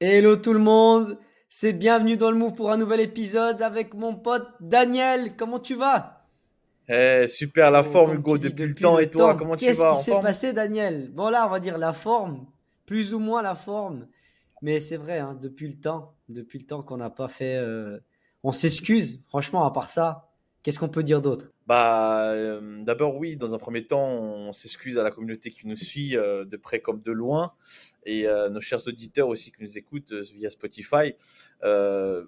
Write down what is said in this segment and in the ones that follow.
Hello tout le monde, c'est bienvenue dans le Move pour un nouvel épisode avec mon pote Daniel. Comment tu vas? Super la forme, Comme Hugo, tu dis, depuis le depuis temps. Et le toi, temps. comment tu Qu'est-ce vas? qui En s'est forme? passé, Daniel? Bon là, on va dire la forme, plus ou moins la forme, mais c'est vrai, hein, depuis le temps qu'on n'a pas fait. On s'excuse, franchement, à part ça, qu'est-ce qu'on peut dire d'autre? D'abord, oui, dans un premier temps, on s'excuse à la communauté qui nous suit de près comme de loin et nos chers auditeurs aussi qui nous écoutent via Spotify.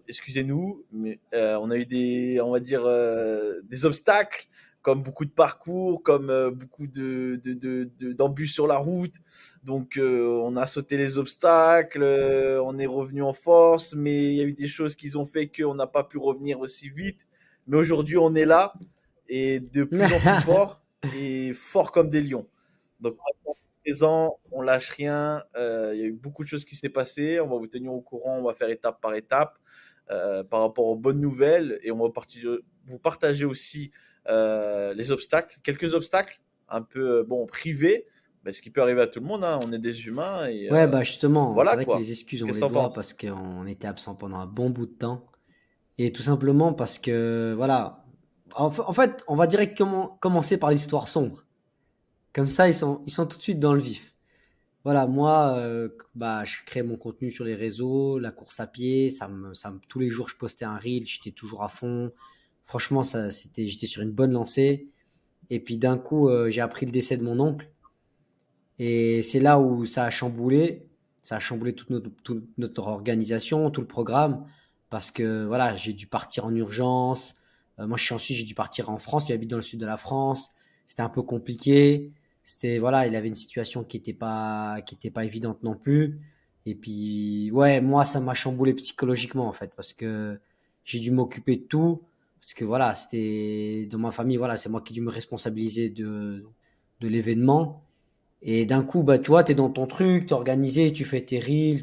Excusez-nous, mais on a eu on va dire, des obstacles, comme beaucoup de parcours, comme beaucoup d'embûches sur la route. Donc, on a sauté les obstacles, on est revenu en force, mais il y a eu des choses qui ont fait qu'on n'a pas pu revenir aussi vite. Mais aujourd'hui, on est là et de plus en plus fort et fort comme des lions. Donc, maintenant, présent, on lâche rien. Il y a eu beaucoup de choses qui s'est passé. On va vous tenir au courant. On va faire étape par étape par rapport aux bonnes nouvelles et on va vous partager aussi les obstacles, quelques obstacles un peu bon privés, mais ce qui peut arriver à tout le monde. Hein. On est des humains et Ouais, bah justement, c'est voilà vrai que quoi. les excuses, on Qu'est-ce les que t'en doit penses? parce qu'on était absent pendant un bon bout de temps. Et tout simplement parce que, voilà, en fait, on va directement commencer par l'histoire sombre. Comme ça, ils sont tout de suite dans le vif. Voilà, moi, bah, je crée mon contenu sur les réseaux, la course à pied, tous les jours, je postais un reel, j'étais toujours à fond. Franchement, j'étais sur une bonne lancée. Et puis d'un coup, j'ai appris le décès de mon oncle. Et c'est là où ça a chamboulé. Ça a chamboulé toute notre organisation, tout le programme. Parce que voilà, j'ai dû partir en urgence. Moi, je suis en Suisse, j'ai dû partir en France. Il habite dans le sud de la France. C'était un peu compliqué. Voilà, il avait une situation qui était pas évidente non plus. Et puis, ouais, moi, ça m'a chamboulé psychologiquement, en fait, parce que j'ai dû m'occuper de tout. Parce que voilà, c'était dans ma famille, voilà, c'est moi qui ai dû me responsabiliser de l'événement. Et d'un coup, bah, tu vois, tu es dans ton truc, tu es organisé, tu fais tes reels,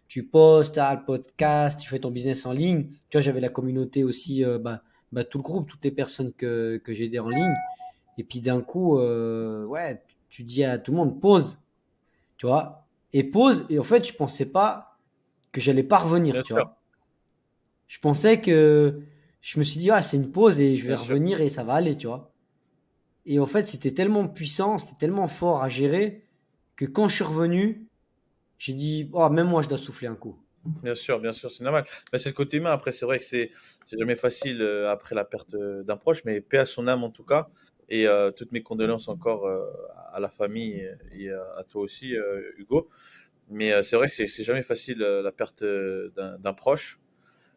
tu postes, t'as le podcast, tu fais ton business en ligne. Tu vois, j'avais la communauté aussi, bah, tout le groupe, toutes les personnes que j'aidais en ligne. Et puis d'un coup, ouais, tu dis à tout le monde, pause, tu vois. Et pause, et en fait, je pensais pas que j'allais pas revenir, Bien tu sûr, vois. Je pensais que, je me suis dit, ah, c'est une pause et je vais bien sûr. revenir et ça va aller, tu vois. Et en fait, c'était tellement puissant, c'était tellement fort à gérer que quand je suis revenu, j'ai dit, oh, même moi, je dois souffler un coup. Bien sûr, c'est normal. Mais c'est le côté humain. Après, c'est vrai que c'est jamais facile après la perte d'un proche, mais paix à son âme en tout cas. Et toutes mes condoléances encore à la famille et à toi aussi, Hugo. Mais c'est vrai que c'est jamais facile la perte d'un proche.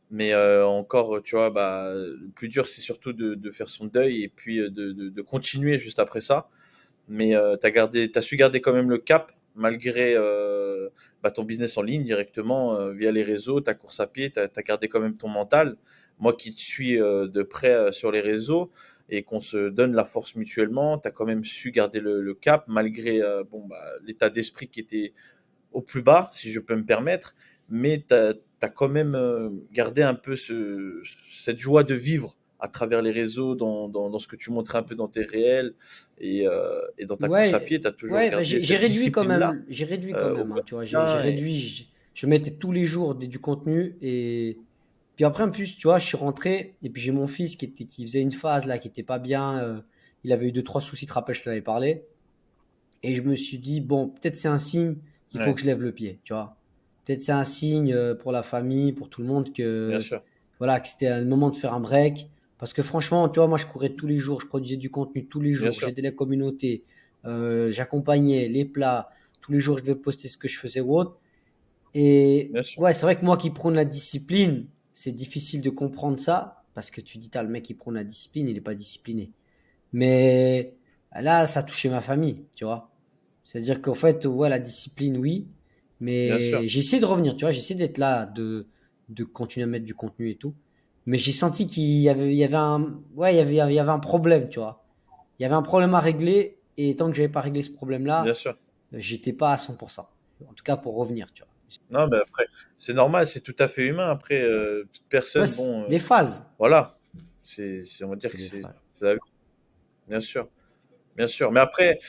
Mais encore, tu vois, bah, le plus dur, c'est surtout de faire son deuil et puis de continuer juste après ça. Mais t'as su garder quand même le cap malgré bah, ton business en ligne directement via les réseaux, ta course à pied, t'as gardé quand même ton mental. Moi qui te suis de près sur les réseaux et qu'on se donne la force mutuellement, t'as quand même su garder le cap malgré bon, bah, l'état d'esprit qui était au plus bas, si je peux me permettre, mais as quand même gardé un peu cette joie de vivre à travers les réseaux, dans ce que tu montrais un peu dans tes réels et dans ta course à Ouais, pied, tu as toujours ouais, bah, gardé j'ai cette réduit quand discipline-là même, j'ai réduit quand au même, hein, tu vois, j'ai quotidien. réduit, je mettais tous les jours du contenu et puis après, en plus, tu vois, je suis rentré et puis j'ai mon fils qui faisait une phase là, qui était pas bien, il avait eu deux, trois soucis, tu te rappelles, je t'en avais parlé. Et je me suis dit, bon, peut-être c'est un signe qu'il faut Ouais, que je lève le pied, tu vois. Peut-être c'est un signe pour la famille, pour tout le monde bien que, sûr, voilà, que c'était le moment de faire un break. Parce que franchement, tu vois, moi, je courais tous les jours, je produisais du contenu tous les bien jours, sûr, j'aidais la communauté, j'accompagnais les plats, tous les jours, je devais poster ce que je faisais ou autre. Et bien sûr. ouais, c'est vrai que moi qui prône la discipline, c'est difficile de comprendre ça, parce que tu dis, t'as le mec qui prône la discipline, il n'est pas discipliné. Mais là, ça touchait ma famille, tu vois. C'est-à-dire qu'en fait, ouais, la discipline, oui, Bien sûr. mais j'ai essayé de revenir, tu vois, j'ai essayé d'être là, de continuer à mettre du contenu et tout. Mais j'ai senti qu'il y avait ouais, il y avait un problème, tu vois. Il y avait un problème à régler, et tant que j'avais pas réglé ce Bien problème-là, sûr. j'étais pas à 100%. En tout cas, pour revenir, tu vois. Non, mais après, c'est normal, c'est tout à fait humain. Après, toute Ouais, personne, bon, des phases. voilà, on va dire C'est que des phases. c'est la vie, bien sûr, bien sûr. Mais après,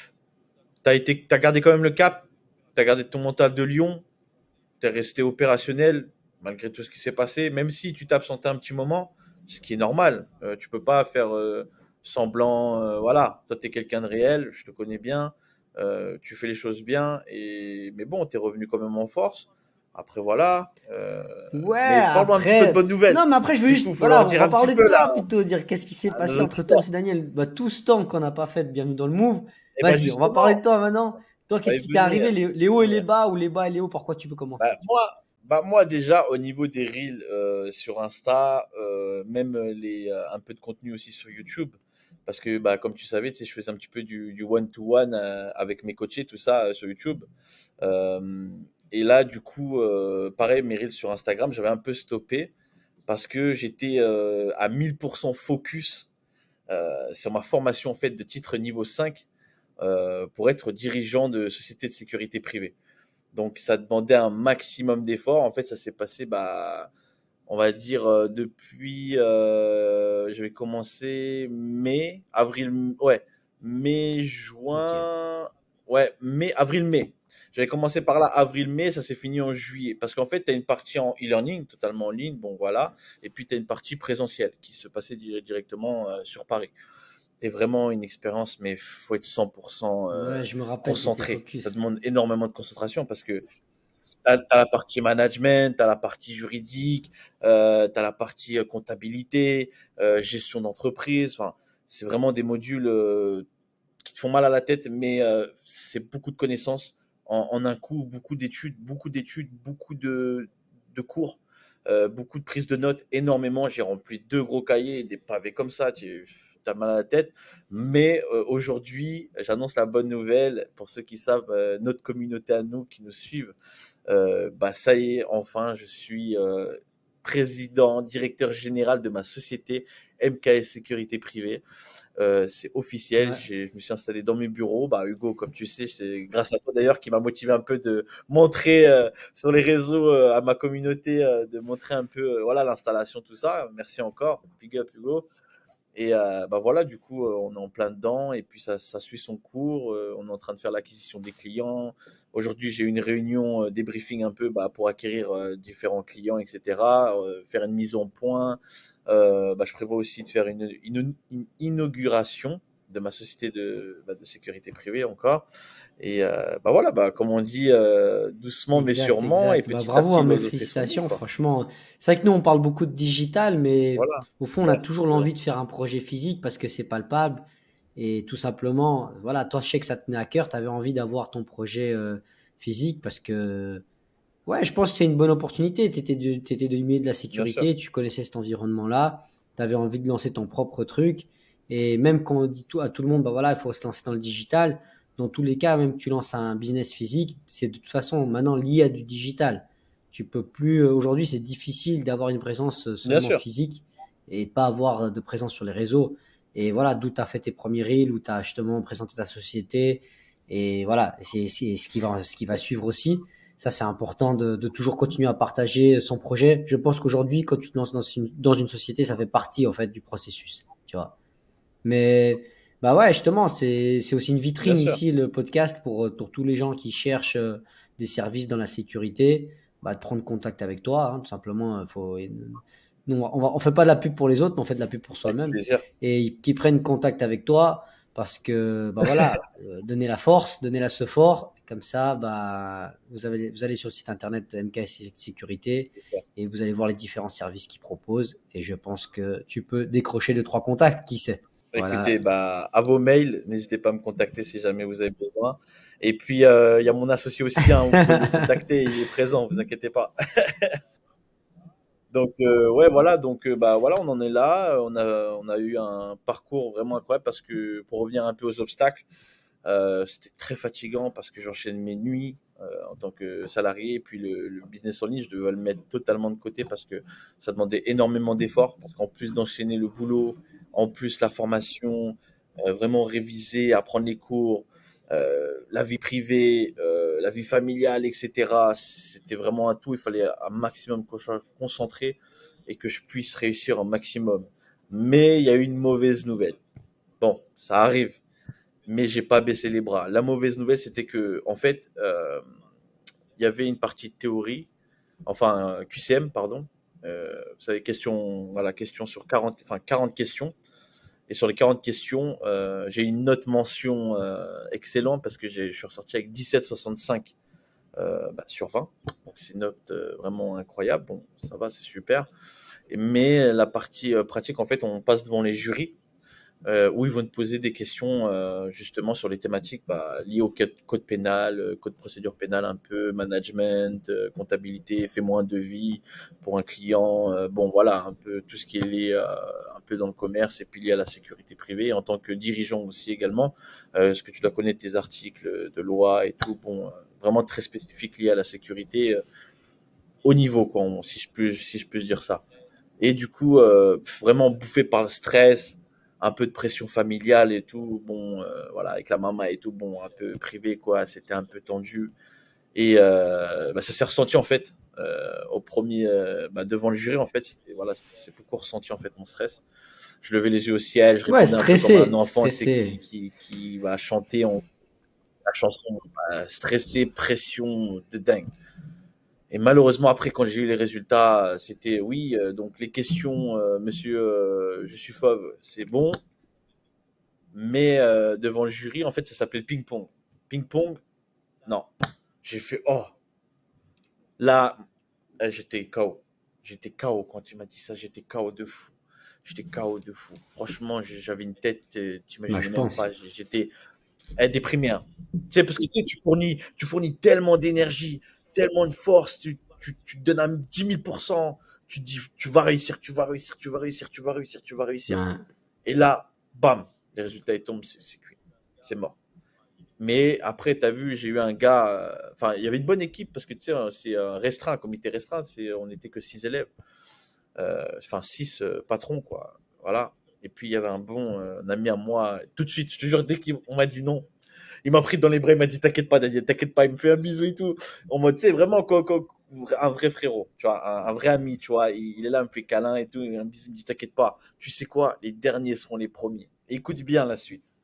t'as gardé quand même le cap, t'as gardé ton mental de lion, tu es resté opérationnel malgré tout ce qui s'est passé, même si tu t'es absenté un petit moment, ce qui est normal. Tu peux pas faire semblant, voilà, toi tu es quelqu'un de réel, je te connais bien, tu fais les choses bien, mais bon, tu es revenu quand même en force. Après voilà, Ouais, mais parle-moi un petit peu de après. bonnes nouvelles. Non, mais après, je veux Du juste. coup, faut leur Voilà, on dire va un petit parler de peu là toi plutôt, dire qu'est-ce qui s'est à nos passé entre temps auditeurs. aussi, Daniel. Bah, tout ce temps qu'on n'a pas fait, bienvenue dans le Move. Et ben Vas-y, on va parler de justement, toi maintenant. Toi, on va qu'est-ce y qui t'est venir, arrivé, les on va hauts y et les venir. bas, ou les bas et les hauts, par quoi tu veux Bah, commencer? moi déjà, au niveau des reels sur Insta, même un peu de contenu aussi sur YouTube, parce que bah, comme tu savais, tu sais, je faisais un petit peu du one-to-one avec mes coachés, tout ça sur YouTube. Euh, et là, du coup, pareil, mes reels sur Instagram, j'avais un peu stoppé parce que j'étais à 1000% focus sur ma formation en fait de titre niveau 5 pour être dirigeant de société de sécurité privée. Donc ça demandait un maximum d'efforts. En fait, ça s'est passé, bah, on va dire depuis, j'avais commencé mai, avril, ouais, mai, Ok. juin, ouais, mai, avril, mai. J'avais commencé par là, avril, mai, ça s'est fini en juillet. Parce qu'en fait, tu as une partie en e-learning, totalement en ligne, bon voilà, et puis tu as une partie présentielle qui se passait directement sur Paris. Et vraiment une expérience, mais faut être 100% Ouais, je me rappelle, t'étais concentré. Ça focus. demande énormément de concentration parce que t'as la partie management, t'as la partie juridique, t'as la partie comptabilité, gestion d'entreprise. Enfin, c'est vraiment des modules qui te font mal à la tête, mais c'est beaucoup de connaissances en un coup, beaucoup de cours, beaucoup de prises de notes, énormément. J'ai rempli 2 gros cahiers, des pavés comme ça. Tu as mal à la tête. Mais aujourd'hui, j'annonce la bonne nouvelle pour ceux qui savent, notre communauté à nous, qui nous suivent. Bah ça y est, enfin, je suis président, directeur général de ma société MKS Sécurité Privée. C'est officiel, Ouais. je me suis installé dans mes bureaux. Bah, Hugo, comme tu sais, c'est grâce à toi d'ailleurs qui m'a motivé un peu de montrer sur les réseaux à ma communauté, de montrer un peu voilà l'installation, tout ça. Merci encore, big up Hugo. Et bah voilà, du coup, on est en plein dedans et puis ça suit son cours. On est en train de faire l'acquisition des clients. Aujourd'hui, j'ai eu une réunion débriefing un peu bah, pour acquérir différents clients, etc. Faire une mise en point. Bah, je prévois aussi de faire une inauguration de ma société de sécurité privée encore. Et bah voilà, bah, comme on dit, doucement mais Exact, sûrement et exact. Bah, petit à bravo, petit, hein, mes l'oiseau fait son nid, félicitations, quoi. franchement. C'est vrai que nous, on parle beaucoup de digital, mais Voilà. au fond, on a Merci, toujours l'envie de merci. faire un projet physique parce que c'est palpable. Et tout simplement, voilà, toi, je sais que ça te tenait à cœur, tu avais envie d'avoir ton projet physique parce que, ouais, je pense que c'est une bonne opportunité. Tu étais, t'étais du milieu de la Bien sûr. sécurité, tu connaissais cet environnement-là, tu avais envie de lancer ton propre truc. Et même quand on dit tout, à tout le monde, bah voilà, il faut se lancer dans le digital, dans tous les cas, même que tu lances un business physique, c'est de toute façon maintenant lié à du digital. Tu peux plus, aujourd'hui, c'est difficile d'avoir une présence Bien seulement sûr. physique et de pas avoir de présence sur les réseaux. Et voilà, d'où tu as fait tes premiers reels, où tu as justement présenté ta société. Et voilà, c'est ce qui va suivre aussi. Ça, c'est important de toujours continuer à partager son projet. Je pense qu'aujourd'hui, quand tu te lances dans une société, ça fait partie, en fait, du processus. Tu vois. Mais, bah ouais, justement, c'est aussi une Bien vitrine sûr. ici, le podcast, pour tous les gens qui cherchent des services dans la sécurité, bah, de prendre contact avec toi, hein, tout simplement. Nous, on fait pas de la pub pour les autres, mais on fait de la pub pour Avec soi-même. plaisir. Et qui prennent contact avec toi parce que, bah voilà, donner la force, donner la ce fort. Comme ça, bah, vous allez sur le site internet de MKS Sécurité et vous allez voir les différents services qu'ils proposent. Et je pense que tu peux décrocher 2, 3 contacts, qui sait. Écoutez, Voilà. bah, à vos mails, n'hésitez pas à me contacter si jamais vous avez besoin. Et puis, il y a mon associé aussi, hein, vous pouvez le contacter, il est présent, vous inquiétez pas. Donc, ouais, voilà, donc, bah, voilà, on en est là. On a eu un parcours vraiment incroyable parce que, pour revenir un peu aux obstacles, c'était très fatigant parce que j'enchaîne mes nuits en tant que salarié et puis le business en ligne, je devais le mettre totalement de côté parce que ça demandait énormément d'efforts parce qu'en plus d'enchaîner le boulot, en plus la formation, vraiment réviser, apprendre les cours, la vie privée, la vie familiale, etc. C'était vraiment un tout. Il fallait un maximum que je sois concentré et que je puisse réussir un maximum. Mais il y a eu une mauvaise nouvelle. Bon, ça arrive, mais j'ai pas baissé les bras. La mauvaise nouvelle, c'était que, en fait, il y avait une partie théorie, enfin QCM, pardon. Vous savez, question sur 40 questions. Et sur les 40 questions, j'ai eu une note mention excellente parce que je suis ressorti avec 17,65 sur 20. Donc c'est une note vraiment incroyable. Bon, ça va, c'est super. Mais la partie pratique, en fait, on passe devant les jurys où ils vont te poser des questions justement sur les thématiques liées au code pénal, code procédure pénale un peu, management, comptabilité, fais-moi un devis pour un client, bon voilà, un peu tout ce qui est lié un peu dans le commerce et puis lié à la sécurité privée, en tant que dirigeant aussi également, ce que tu dois connaître tes articles de loi et tout, bon, vraiment très spécifique lié à la sécurité, au niveau quoi, si je peux dire ça. Et du coup, vraiment bouffé par le stress, un peu de pression familiale et tout. Bon, voilà, avec la maman et tout, bon, un peu privé, quoi. C'était un peu tendu. Et ça s'est ressenti, en fait, au premier, devant le jury, en fait. Voilà, c'est beaucoup ressenti, en fait, mon stress. Je levais les yeux au ciel, je Ouais, répondais un peu comme un stressé, enfant, tu sais, stressé. qui va chanter la chanson, stressé, pression de dingue. Et malheureusement, après, quand j'ai eu les résultats, c'était oui, donc les questions, monsieur, je suis fauve, c'est bon, mais devant le jury, en fait, ça s'appelait ping-pong. Ping-pong, non. J'ai fait, oh, là, j'étais KO. J'étais KO quand tu m'as dit ça, j'étais KO de fou. J'étais KO de fou. Franchement, j'avais une tête, Bah, t'imagines je même pas, pense. j'étais déprimé. Hein. Tu sais, parce que tu sais, tu fournis tellement d'énergie, tellement de force, tu te donnes à 10 000%, tu te dis, tu vas réussir, tu vas réussir, tu vas réussir, tu vas réussir, tu vas réussir. Ouais. Et là, bam, les résultats ils tombent, c'est cuit, c'est mort. Mais après, tu as vu, j'ai eu un gars, enfin, il y avait une bonne équipe parce que tu sais, c'est restreint, un comité restreint, on n'était que 6 élèves, enfin 6 patrons, quoi. Voilà. Et puis il y avait un ami à moi, tout de suite, je te jure, dès qu'on m'a dit non, il m'a pris dans les bras, il m'a dit t'inquiète pas Daniel, t'inquiète pas, il me fait un bisou et tout. En mode, tu sais, vraiment un vrai frérot, tu vois, un vrai ami, tu vois, il est là, il me fait câlin et tout, un bisou, il me dit t'inquiète pas, tu sais quoi, les derniers seront les premiers. Et écoute bien la suite.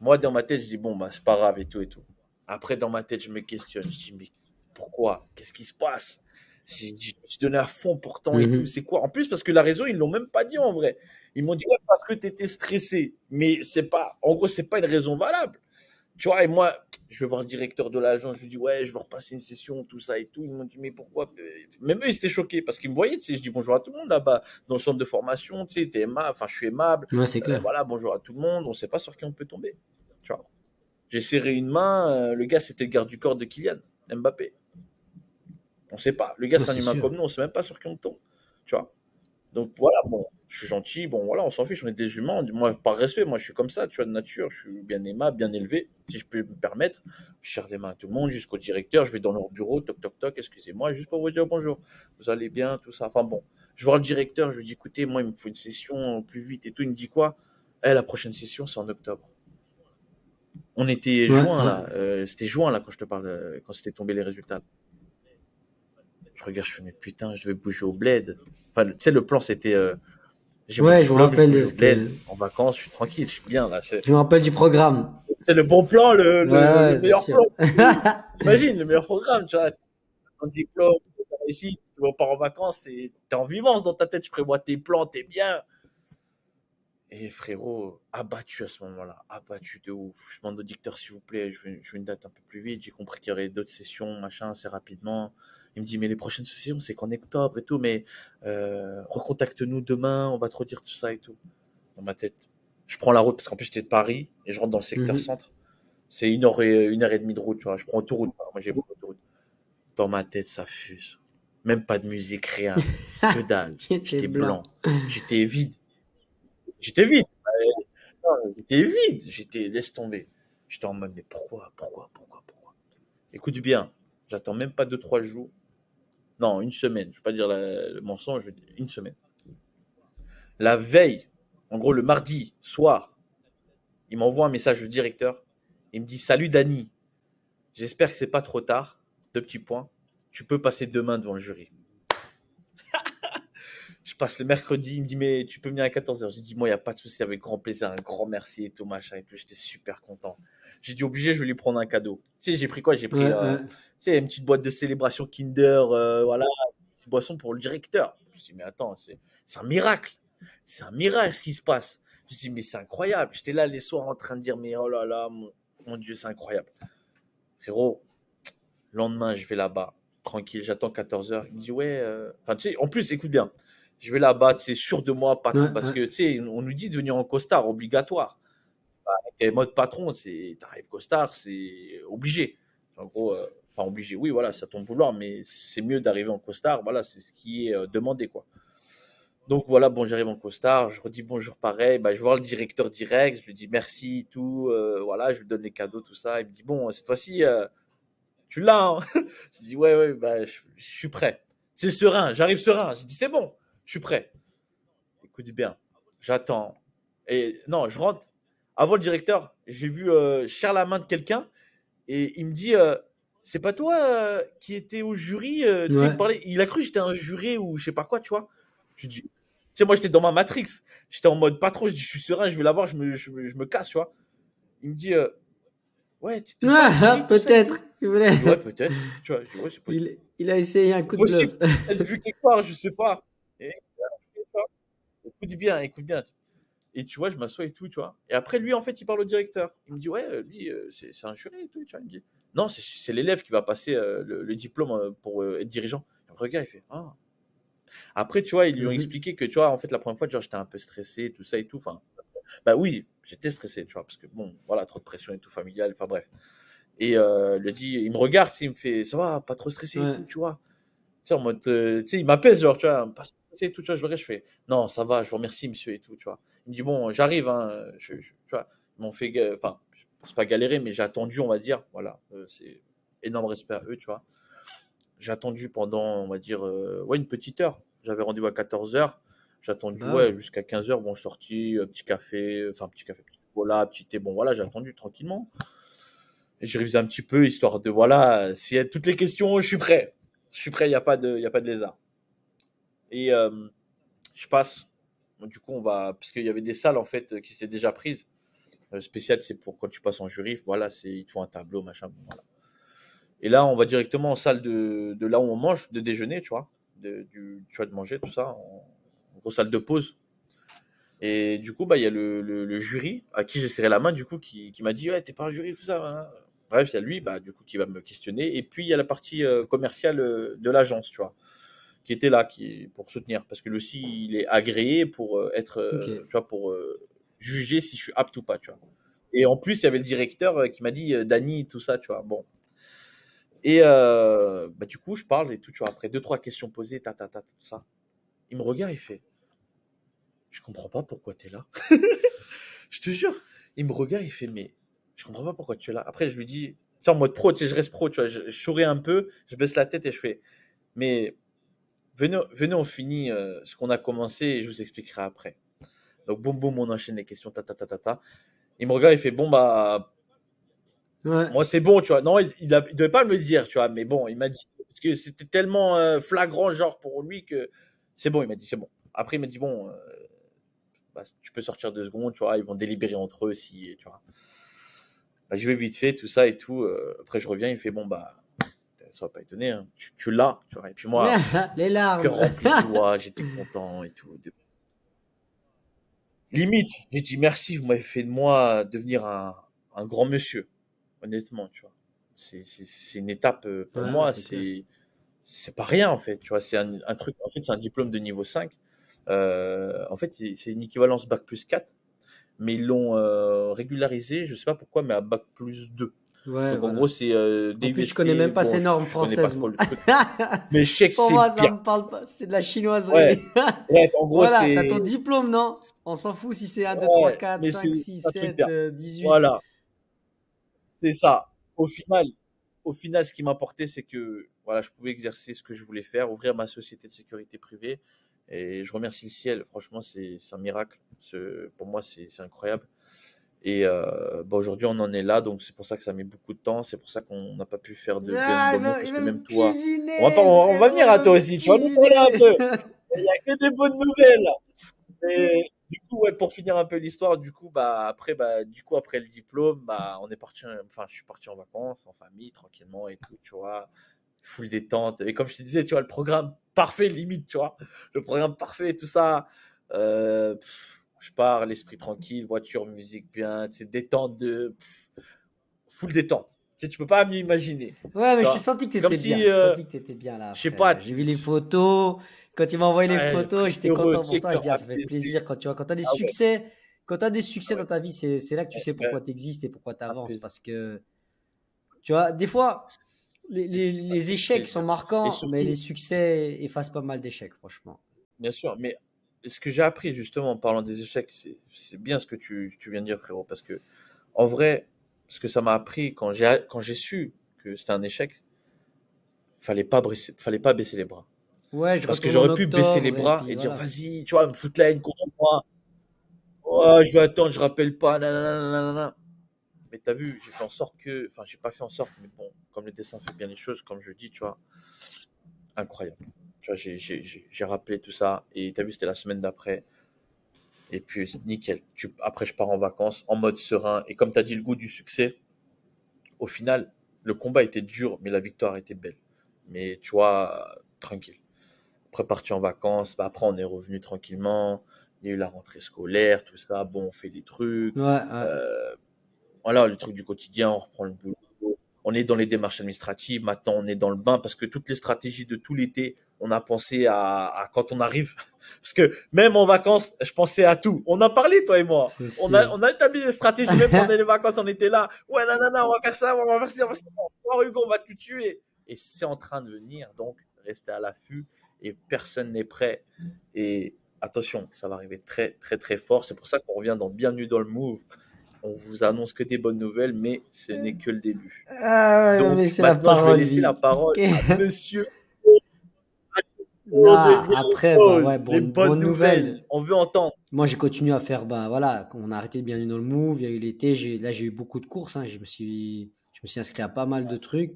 Moi, dans ma tête, je dis bon, c'est pas grave et tout et tout. Après, dans ma tête, je me questionne, je dis mais pourquoi? Qu'est-ce qui se passe? Je suis donné à fond pourtant et tout, Mhm. c'est quoi? En plus, parce que la raison, ils l'ont même pas dit en vrai. Ils m'ont dit ouais, parce que t'étais stressé. Mais c'est pas, en gros, c'est pas une raison valable. Tu vois, et moi, je vais voir le directeur de l'agence, je lui dis, ouais, je veux repasser une session, tout ça et tout. Ils m'ont dit, mais pourquoi? Même eux, ils étaient choqués parce qu'ils me voyaient, tu sais. Je dis bonjour à tout le monde là-bas, dans le centre de formation, tu sais, t'es aimable, enfin, je suis aimable. Ouais, c'est clair. Voilà, bonjour à tout le monde, on sait pas sur qui on peut tomber. Tu vois. J'ai serré une main, le gars, c'était le garde du corps de Kylian Mbappé. On sait pas. Le gars, Ouais, c'est un c'est humain sûr. comme nous, on sait même pas sur qui on tombe. Tu vois. Donc voilà, bon, je suis gentil, bon voilà, on s'en fiche, on est des humains. Moi, par respect, moi je suis comme ça, tu vois, de nature, je suis bien aimable, bien élevé, si je peux me permettre. Je serre les mains à tout le monde, jusqu'au directeur, je vais dans leur bureau, toc toc toc, excusez-moi, juste pour vous dire bonjour, vous allez bien, tout ça. Enfin bon, je vois le directeur, je lui dis écoutez, moi il me faut une session plus vite et tout. Il me dit quoi? La prochaine session c'est en octobre. On était Ouais, juin ouais. là, c'était juin là quand je te parle, quand c'était tombé les résultats. Je regarde, je fais mais putain, je devais bouger au bled. Enfin, tu sais, le plan c'était j'ai mon Ouais, je me diplôme, je rappelle bouge de au ce bled, que. en vacances, je suis tranquille, je suis bien là. Je me rappelle du programme. C'est le bon plan, Ouais, le ouais, c'est meilleur sûr. plan. T'imagines, le meilleur programme, tu vois. Ton diplôme, ici, tu vas pas en vacances, t'es en vivance dans ta tête, tu prévois tes plans, t'es bien. Et frérot, abattu à ce moment-là, abattu de ouf. Je demande au dicteur, s'il vous plaît, je veux une date un peu plus vite. J'ai compris qu'il y aurait d'autres sessions, machin, assez rapidement. Il me dit, mais les prochaines sessions, c'est qu'en octobre et tout, mais recontacte-nous demain, on va te redire tout ça et tout. Dans ma tête. Je prends la route, parce qu'en plus, j'étais de Paris, et je rentre dans le secteur Mhm. centre. C'est une heure et demie de route, tu vois. Je prends autoroute. Moi, j'ai beaucoup d'autoroute. Dans ma tête, ça fuse. Même pas de musique, rien. Que dalle. Il était J'étais blanc. blanc. J'étais vide. J'étais vide. Non, j'étais vide. Laisse tomber. J'étais en mode, mais pourquoi? Écoute bien. J'attends même pas 2, 3 jours. Non, une semaine. Je vais pas dire le mensonge, je vais dire une semaine. La veille, en gros, le mardi soir, il m'envoie un message au directeur. Il me dit, salut Dani. J'espère que c'est pas trop tard. 2 petits points. Tu peux passer demain devant le jury. Je passe le mercredi, il me dit, mais tu peux venir à 14h. J'ai dit, moi, il n'y a pas de souci, avec grand plaisir, un grand merci et tout, machin et tout. J'étais super content. J'ai dit, obligé, je vais lui prendre un cadeau. Tu sais, j'ai pris quoi? J'ai pris, Ouais, ouais. tu sais, une petite boîte de célébration Kinder, voilà, une petite boisson pour le directeur. Je dis, mais attends, c'est un miracle. C'est un miracle ce qui se passe. Je dis, mais c'est incroyable. J'étais là les soirs en train de dire, mais oh là là, mon Dieu, c'est incroyable. Frérot, lendemain, je vais là-bas, tranquille, j'attends 14h. Il me dit, ouais, enfin, tu sais, en plus, écoute bien, je vais là-bas, tu sais, sûr de moi, Ouais, patron, parce ouais. que, tu sais, on nous dit de venir en costard, obligatoire. T'es mode patron, t'arrives costard, c'est obligé. En gros, enfin, obligé, oui, voilà, c'est à ton vouloir, mais c'est mieux d'arriver en costard, voilà, c'est ce qui est demandé, quoi. Donc voilà, bon, j'arrive en costard, je redis bonjour pareil, bah, je vais voir le directeur direct, je lui dis merci, tout, voilà, je lui donne les cadeaux, tout ça. Il me dit, bon, cette fois-ci, tu l'as, hein? Je dis, ouais, ouais, bah, je suis prêt. C'est serein, j'arrive serein. Je dis, c'est bon, je suis prêt. Écoute bien, j'attends. Et non, je rentre. Avant le directeur, j'ai vu, je serre la main de quelqu'un et il me dit, c'est pas toi qui étais au jury, tu sais, Ouais. il a cru que j'étais un juré ou je sais pas quoi, tu vois. Je dis, tu sais, moi j'étais dans ma Matrix. J'étais en mode patron, je dis, je suis serein, je vais l'avoir, je me casse, tu vois. Il me dit, ouais, tu t'es pas un jury, Ah, tout ça et peut-être. tout. Je dis, ouais, peut-être. Tu vois, je dis, ouais, c'est possible. Il a essayé un coup de bluff. Possible. Peut-être vu quelque part, je sais pas. Et, écoute bien, écoute bien. Et tu vois, je m'assois et tout, tu vois. Et après, lui, en fait, il parle au directeur. Il me dit, ouais, lui, c'est un juré et tout, tu vois. Il me dit, non, c'est l'élève qui va passer le diplôme pour être dirigeant. Et le regard, il fait, ah. Après, tu vois, ils lui ont Mhm. expliqué que, tu vois, en fait, la première fois, genre, j'étais un peu stressé, tout ça et tout. Enfin, bah oui, j'étais stressé, tu vois, parce que, bon, voilà, trop de pression et tout, familial, enfin, bref. Et il lui dit, il me regarde, tu sais, il me fait, ça va, pas trop stressé et Ouais. tout, tu vois. Tu sais, en mode, tu sais, il m'appelle, genre, tu vois, pas stressé et tout, tu vois, je le regarde, je fais, non, ça va, je vous remercie, monsieur et tout, tu vois. Il me dit, bon, j'arrive, hein, tu vois, ils m'ont fait, enfin, je pense pas galérer, mais j'ai attendu, on va dire, voilà, c'est énorme respect à eux, tu vois. J'ai attendu pendant, on va dire, ouais, une petite heure. J'avais rendez-vous à 14h. J'ai attendu, Bah ouais. ouais, jusqu'à 15h. Bon, je suis sorti, petit café, enfin, petit café, petit chocolat, petit thé. Bon, voilà, j'ai attendu tranquillement. Et j'ai révisé un petit peu, histoire de, voilà, s'il y a toutes les questions, je suis prêt. Je suis prêt, il y a pas de lézard. Et je passe. Bon, du coup, on va, parce qu'il y avait des salles, en fait, qui s'étaient déjà prises. Spécial, c'est pour quand tu passes en jury. Voilà, ils te font un tableau, machin. Bon, voilà. Et là, on va directement en salle de là où on mange, de déjeuner, tu vois, tu vois, de manger, tout ça, en grosse salle de pause. Et du coup, bah, il y a le jury à qui j'ai serré la main, du coup, qui m'a dit, ouais, t'es pas un jury, tout ça, hein. Bref, il y a lui, bah, du coup, qui va me questionner. Et puis, il y a la partie commerciale de l'agence, tu vois, qui était là, pour soutenir. Parce que lui aussi, il est agréé pour être, Ok. tu vois, pour juger si je suis apte ou pas, tu vois. Et en plus, il y avait le directeur qui m'a dit, Dany, tout ça, tu vois. Bon, et bah, du coup, je parle et tout, tu vois, après deux, trois questions posées, tout ça. Il me regarde, il fait, je comprends pas pourquoi tu es là. Je te jure. Il me regarde, il fait, mais je comprends pas pourquoi tu es là. Après, je lui dis, c'est en mode pro, tu sais, je reste pro, tu vois, je souris un peu, je baisse la tête et je fais, mais venez, on finit ce qu'on a commencé et je vous expliquerai après. Donc, boum, boum, on enchaîne les questions, ta. Il me regarde, il fait, bon, bah, Ouais. moi, c'est bon, tu vois. Non, il devait pas me le dire, tu vois, mais bon, il m'a dit, parce que c'était tellement flagrant, genre, pour lui, que c'est bon, il m'a dit, c'est bon. Après, il m'a dit, bon, bah, tu peux sortir 2 secondes, tu vois, ils vont délibérer entre eux si, tu vois. Bah, je vais vite fait, tout ça et tout. Après, je reviens, il fait, bon, bah, sois pas étonné, hein, tu l'as, tu vois. Et puis moi, Les cœur larmes. rempli de joie, j'étais content et tout. Limite, j'ai dit merci, vous m'avez fait de moi devenir un grand monsieur, honnêtement, tu vois. C'est une étape pour Ouais, ouais, moi, c'est clair. c'est pas rien en fait, tu vois. C'est un truc, en fait, c'est un diplôme de niveau 5. En fait, c'est une équivalence bac plus 4, mais ils l'ont régularisé, je sais pas pourquoi, mais à bac plus 2. Ouais, Donc en gros, voilà. c'est En plus, je connais même DUST. pas Bon, ces normes je connais pas françaises, trop moi. le truc, mais je sais que Pour c'est moi, ça bien. me parle pas. C'est de la Ouais. chinoiserie. Bref, en gros, Voilà, t'as c'est ton diplôme, non? On s'en fout si c'est un 2 3 ouais, 4 mais 5 c'est 6 un truc 7bien. 18. Voilà. C'est ça. Au final, ce qui m'importait, c'est que voilà, je pouvais exercer ce que je voulais faire, ouvrir ma société de sécurité privée. Et je remercie le ciel. Franchement, c'est un miracle. Pour moi, c'est incroyable. Et bah, aujourd'hui, on en est là. Donc, c'est pour ça que ça a mis beaucoup de temps. C'est pour ça qu'on n'a pas pu faire de Ah, Gundam, il parce que va même me toi, cuisiner, on va frérot, venir il à va toi me aussi. Tu vas nous parler un cuisiner. peu. Il y a que des bonnes nouvelles. Et du coup, ouais, pour finir un peu l'histoire, du coup, après le diplôme, on est parti, enfin, je suis parti en vacances, en famille, tranquillement et tout, tu vois, full détente. Et comme je te disais, tu vois, le programme parfait, limite, tu vois, le programme parfait, tout ça. Je pars, l'esprit tranquille, voiture, musique bien, tu sais, détente full détente. Tu sais, tu peux pas mieux imaginer, Ouais, mais tu j'ai vois. senti que C'est comme t'étais si, bien. J'ai senti que t'étais bien là je sais après. pas, J'ai vu les photos. Quand tu m'as envoyé les ouais, photos, frère, j'étais heureux, content tu pour sais, toi. Je cœur dis, ah, ça fait apaisé. plaisir quand t'as des Ah ouais, succès. Quand t'as des ah succès ouais, dans ta vie, c'est là que tu sais ben, pourquoi tu existes et pourquoi tu avances. apaisé. Parce que, tu vois, des fois, Ça les fait échecs sont plaisir. Et marquants, mais les surtout, succès effacent pas mal d'échecs, franchement. bien sûr, mais ce que j'ai appris justement en parlant des échecs, c'est bien ce que tu viens de dire, frérot, parce que en vrai, ce que ça m'a appris quand j'ai su que c'était un échec, fallait pas baisser les bras. Ouais, je Parce que retourne en j'aurais pu baisser les octobre et bras puis et dire, voilà. vas-y, tu vois, me foutre la haine contre moi. Oh, je vais attendre, je rappelle pas, nanana, nanana. Mais t'as vu, j'ai fait en sorte que, enfin, j'ai pas fait en sorte, mais bon, comme le dessin fait bien les choses, comme je dis, tu vois, incroyable. Tu vois, j'ai rappelé tout ça et t'as vu, c'était la semaine d'après. Et puis, nickel. Après, je pars en vacances en mode serein. Et comme tu as dit, le goût du succès, au final, le combat était dur, mais la victoire était belle. Mais tu vois, tranquille. Après, parti en vacances, après, on est revenu tranquillement. Il y a eu la rentrée scolaire, tout ça. Bon, on fait des trucs. Ouais, ouais. Euh, voilà, le truc du quotidien, on reprend le boulot. On est dans les démarches administratives. Maintenant, on est dans le bain parce que toutes les stratégies de tout l'été, on a pensé à quand on arrive. Parce que même en vacances, je pensais à tout. On a parlé, toi et moi. C'est sûr. On a établi des stratégies, même pendant les vacances, on était là. Ouais, nanana, on va faire ça, on va faire ça, on va faire ça. Oh, Hugo, on va tout tuer. Et c'est en train de venir. Donc, restez à l'affût. Et personne n'est prêt. Et attention, ça va arriver très, très, très fort. C'est pour ça qu'on revient dans Bienvenue dans le Move. On vous annonce que des bonnes nouvelles, mais ce n'est que le début. Ah, ouais, mais Donc c'est la maintenant, je vais parole, laisser la lui. parole à monsieur Non, pour de dire les après, bah ouais, choses, les bonnes bonne nouvelles. nouvelle. On veut entendre. Moi, j'ai continué à faire, bah voilà, quand on a arrêté Bienvenue dans le Move, il y a eu l'été, là, j'ai eu beaucoup de courses, hein, je me suis inscrit à pas mal de trucs.